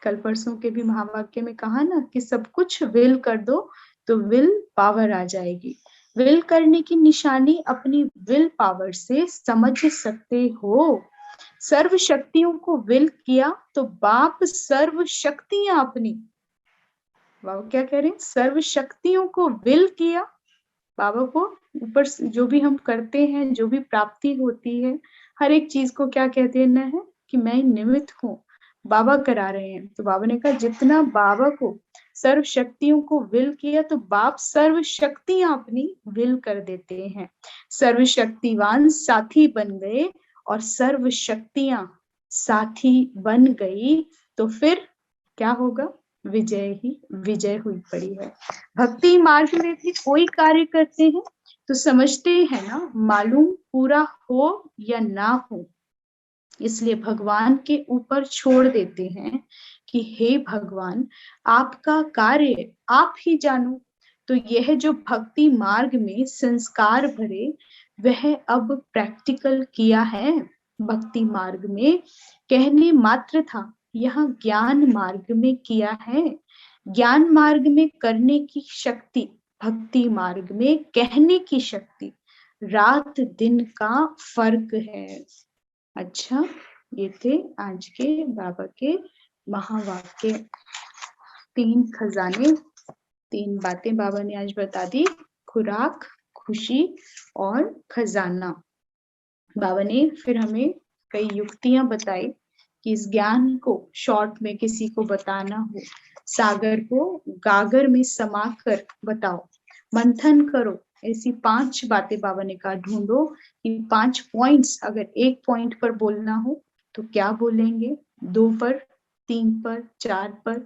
कल परसों के भी महावाक्य में कहा ना कि सब कुछ विल कर दो तो विल पावर आ जाएगी। विल करने की निशानी अपनी विल पावर से समझ सकते हो। सर्व शक्तियों को विल किया तो बाप सर्व शक्तियां अपनी, बाबा क्या कह रहे हैं, सर्व शक्तियों को विल किया। बाबा को ऊपर जो भी हम करते हैं, जो भी प्राप्ति होती है, हर एक चीज को क्या कहते हैं ना है कि मैं निमित्त हूँ, बाबा करा रहे हैं। तो बाबा ने कहा जितना बाबा को सर्व शक्तियों को विल किया तो बाप सर्व शक्तियां अपनी विल कर देते हैं। सर्व शक्तिवान साथी बन गए और सर्व शक्तियां साथी बन गई तो फिर क्या होगा? विजय ही विजय हुई पड़ी है। भक्ति मार्ग में भी कोई कार्य करते हैं तो समझते हैं ना, मालूम पूरा हो या ना हो, इसलिए भगवान के ऊपर छोड़ देते हैं कि हे भगवान आपका कार्य आप ही जानो। तो यह जो भक्ति मार्ग में संस्कार भरे वह अब प्रैक्टिकल किया है। भक्ति मार्ग में कहने मात्र था, यहाँ ज्ञान मार्ग में किया है। ज्ञान मार्ग में करने की शक्ति, भक्ति मार्ग में कहने की शक्ति, रात दिन का फर्क है। अच्छा, ये थे आज के बाबा के महावाक्य। 3 खजाने, 3 बातें बाबा ने आज बता दी, खुराक, खुशी और खजाना। बाबा ने फिर हमें कई युक्तियां बताई कि इस ज्ञान को शॉर्ट में किसी को बताना हो, सागर को गागर में समा कर बताओ, मंथन करो। ऐसी 5 बातें बाबा ने कहा ढूंढो कि 5 पॉइंट्स, अगर एक पॉइंट पर बोलना हो तो क्या बोलेंगे, 2 पर, 3 पर, 4 पर,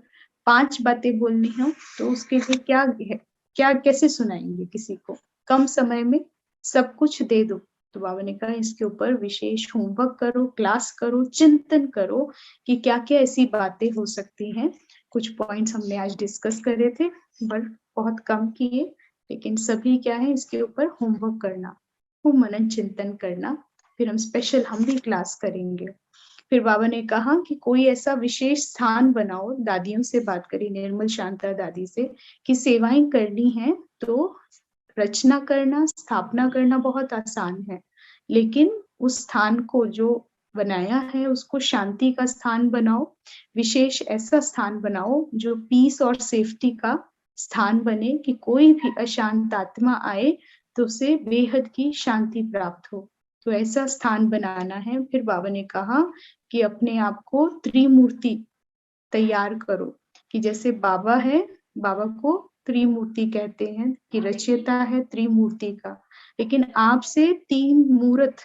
5 बातें बोलनी हो तो उसके लिए क्या है, क्या कैसे सुनाएंगे किसी को, कम समय में सब कुछ दे दो। तो बाबा ने कहा इसके ऊपर विशेष होमवर्क करो, क्लास करो, चिंतन करो कि क्या क्या ऐसी बातें हो सकती हैं। कुछ पॉइंट्स हमने आज डिस्कस करे थे बट बहुत कम किए, लेकिन सभी क्या है इसके ऊपर होमवर्क करना, वो मनन चिंतन करना। फिर हम स्पेशल हम भी क्लास करेंगे। फिर बाबा ने कहा कि कोई ऐसा विशेष स्थान बनाओ, दादियों से बात करी, निर्मल शांता दादी से, कि सेवाएं करनी है तो रचना करना, स्थापना करना बहुत आसान है, लेकिन उस स्थान को जो बनाया है उसको शांति का स्थान बनाओ, विशेष ऐसा स्थान बनाओ जो पीस और सेफ्टी का स्थान बने कि कोई भी अशांत आत्मा आए तो उसे बेहद की शांति प्राप्त हो। तो ऐसा स्थान बनाना है। फिर बाबा ने कहा कि अपने आप को त्रिमूर्ति तैयार करो, कि जैसे बाबा है, बाबा को त्रिमूर्ति कहते हैं कि रचयिता है त्रिमूर्ति का, लेकिन आपसे तीन मूर्त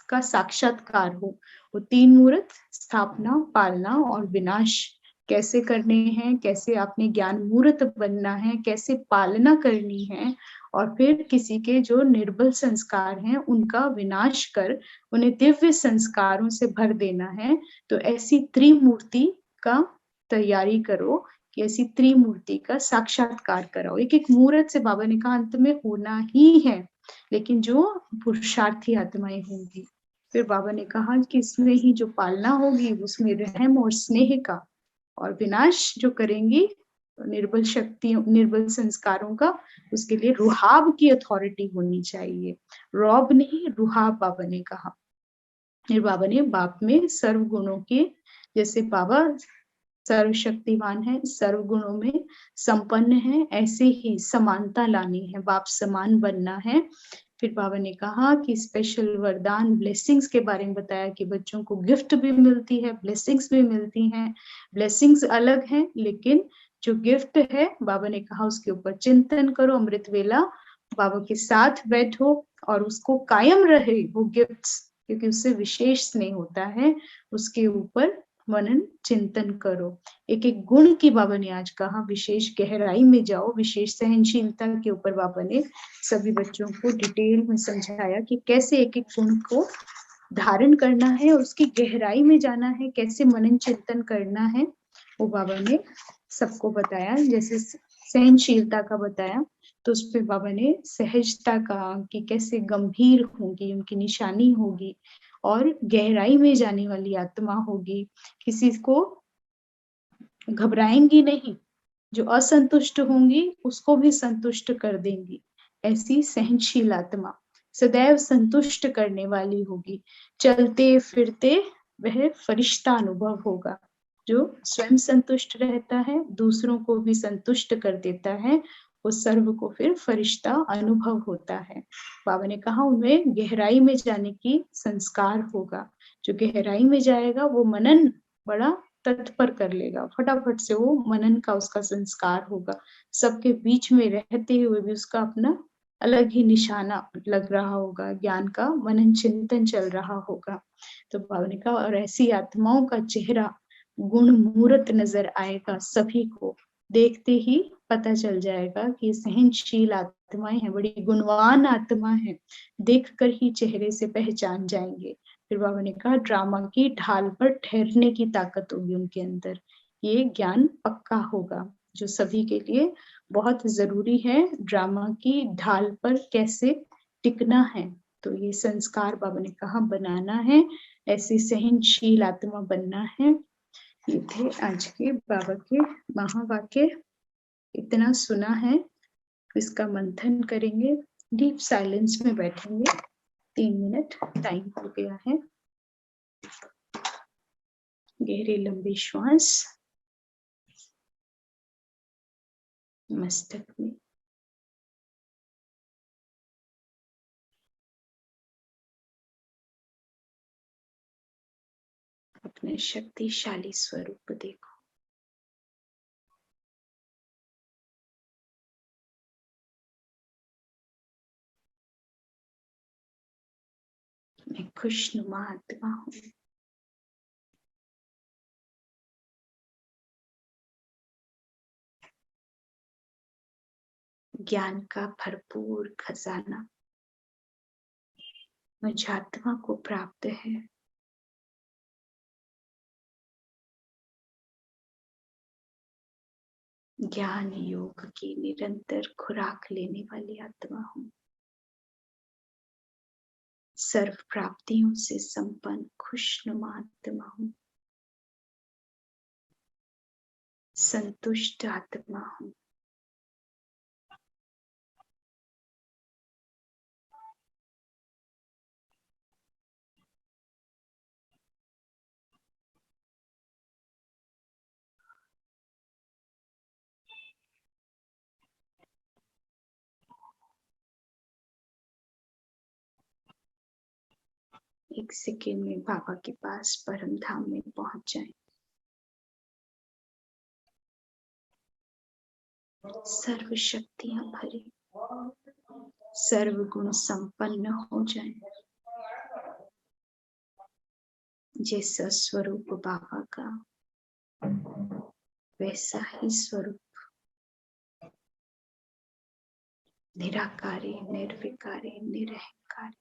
का साक्षात्कार हो। वो तीन मूर्त स्थापना, पालना और विनाश कैसे करने हैं, कैसे आपने ज्ञान मूर्त बनना है, कैसे पालना करनी है, और फिर किसी के जो निर्बल संस्कार हैं उनका विनाश कर उन्हें दिव्य संस्कारों से भर देना है। तो ऐसी त्रिमूर्ति का तैयारी करो कि ऐसी त्रिमूर्ति का साक्षात्कार कराओ। एक एक मूर्त से बाबा ने कहा अंत में होना ही है, लेकिन जो पुरुषार्थी आत्माएं होंगी। फिर बाबा ने कहा कि इसमें ही जो पालना होगी उसमें रहम और स्नेह का, और विनाश जो करेंगी निर्बल शक्तियों, निर्बल संस्कारों का, उसके लिए रुहाब की अथॉरिटी होनी चाहिए। रौब नहीं, रुहाब बाबा ने कहा। फिर बाबा ने बाप में सर्व गुणों के, जैसे बाबा सर्वशक्तिमान है, सर्व गुणों में संपन्न है, ऐसे ही समानता लानी है, बाप समान बनना है। फिर बाबा ने कहा कि स्पेशल वरदान ब्लेसिंग्स के बारे में बताया कि बच्चों को गिफ्ट भी मिलती है, ब्लेसिंग्स भी मिलती हैं। ब्लेसिंग्स अलग हैं, लेकिन जो गिफ्ट है बाबा ने कहा उसके ऊपर चिंतन करो, अमृत वेला बाबा के साथ बैठो और उसको कायम रहे वो गिफ्ट्स, क्योंकि उससे विशेष स्नेह होता है, उसके ऊपर मनन चिंतन करो। एक एक गुण की बाबा ने आज कहा, विशेष गहराई में जाओ, विशेष सहनशीलता के ऊपर बाबा ने सभी बच्चों को डिटेल में समझाया कि कैसे एक एक गुण को धारण करना है और उसकी गहराई में जाना है, कैसे मनन चिंतन करना है, वो बाबा ने सबको बताया। जैसे सहनशीलता का बताया तो उस पे बाबा ने सहजता का, कि कैसे गंभीर होगी उनकी निशानी होगी, और गहराई में जाने वाली आत्मा होगी, किसी को घबराएंगी नहीं, जो असंतुष्ट होंगी उसको भी संतुष्ट कर देंगी। ऐसी सहनशील आत्मा सदैव संतुष्ट करने वाली होगी। चलते फिरते वह फरिश्ता अनुभव होगा, जो स्वयं संतुष्ट रहता है, दूसरों को भी संतुष्ट कर देता है, वो सर्व को फिर फरिश्ता अनुभव होता है। बाबा ने कहा उनमें गहराई में जाने की संस्कार होगा। जो गहराई में जाएगा वो मनन बड़ा तत्पर कर लेगा, फटाफट से वो मनन का उसका संस्कार होगा। सबके बीच में रहते हुए भी उसका अपना अलग ही निशाना लग रहा होगा, ज्ञान का मनन चिंतन चल रहा होगा। तो बाबा ने कहा और ऐसी आत्माओं का चेहरा गुण मूर्त नजर आएगा, सभी को देखते ही पता चल जाएगा कि सहनशील आत्माएं हैं, बड़ी गुणवान आत्मा है, देखकर ही चेहरे से पहचान जाएंगे। फिर बाबा ने कहा ड्रामा की ढाल पर ठहरने की ताकत होगी उनके अंदर, ये ज्ञान पक्का होगा, जो सभी के लिए बहुत जरूरी है। ड्रामा की ढाल पर कैसे टिकना है, तो ये संस्कार बाबा ने कहा बनाना है, ऐसी सहनशील आत्मा बनना है। ये थे आज के बाबा के महावाक्य। इतना सुना है, इसका मंथन करेंगे, डीप साइलेंस में बैठेंगे, 3 मिनट टाइम हो गया है। गहरे लंबे श्वास मस्तक में, अपने शक्तिशाली स्वरूप देखो। मैं खुशनुमा आत्मा हूँ। ज्ञान का भरपूर खजाना मुझ आत्मा को प्राप्त है। ज्ञान योग की निरंतर खुराक लेने वाली आत्मा हूँ। सर्व प्राप्तियों से संपन्न खुशनुमा आत्मा हूँ। संतुष्ट आत्मा हूँ। एक सेकेंड में बाबा के पास परम धाम में पहुंच जाएं। सर्व शक्तियां भरी, सर्व गुण संपन्न हो जाएं। जैसा स्वरूप बाबा का वैसा ही स्वरूप, निराकारी, निर्विकारी, निरहंकारी।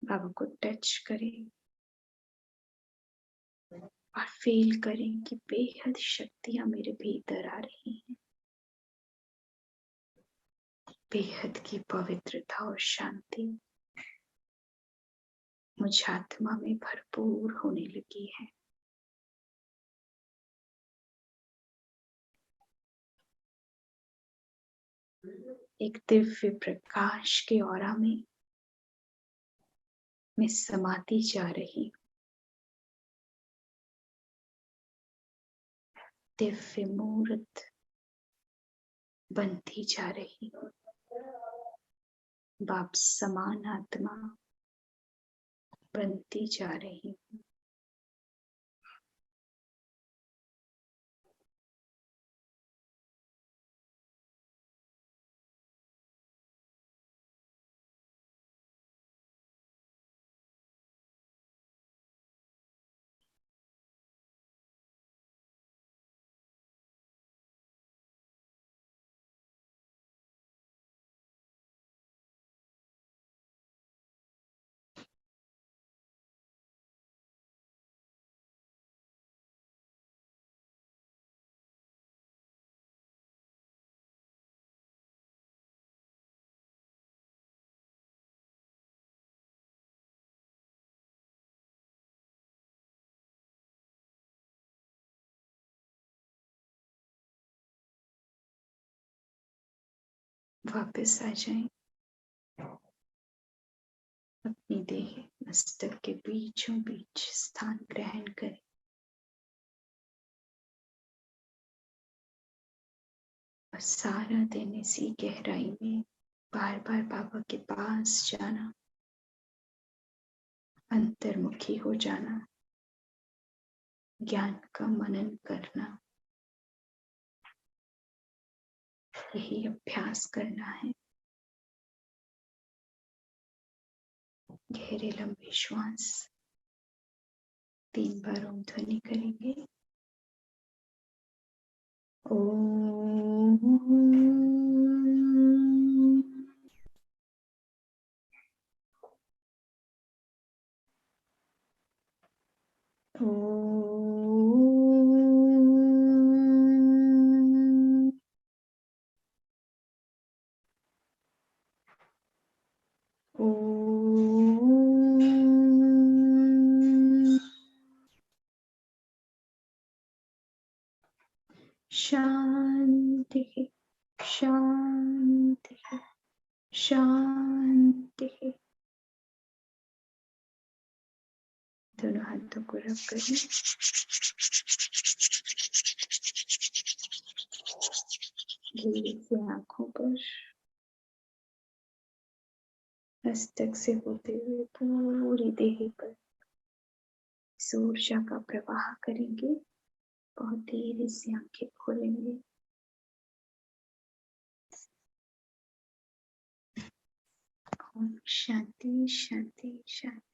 बाबा को टच करें और फील करें कि बेहद शक्तियां मेरे भीतर आ रही हैं। बेहद की पवित्रता और शांति मुझ आत्मा में भरपूर होने लगी है। एक दिव्य प्रकाश के ऑरा में मैं समाती जा रही हूँ। दिव्य मूर्त बनती जा रही हूँ। बाप समान आत्मा बनती जा रही हूँ। वापस आ जाएं। अपनी देह मस्तक के बीचों बीच स्थान ग्रहण करें। और सारा दिन इसी गहराई में बार बार बाबा के पास जाना, अंतर्मुखी हो जाना, ज्ञान का मनन करना, यही अभ्यास करना है। गहरे लंबे श्वास 3 बार ओम ध्वनि करेंगे। ओम शांति, शांति, शांति। दोनों हाथों को रब करें। धीरे से आंखों पर मस्तक से होते हुए पूरी देह पर इस ऊर्जा का प्रवाह करेंगे। बहुत धीरे से आंखें खोलेंगे। ओम शांति, शांति, शांति।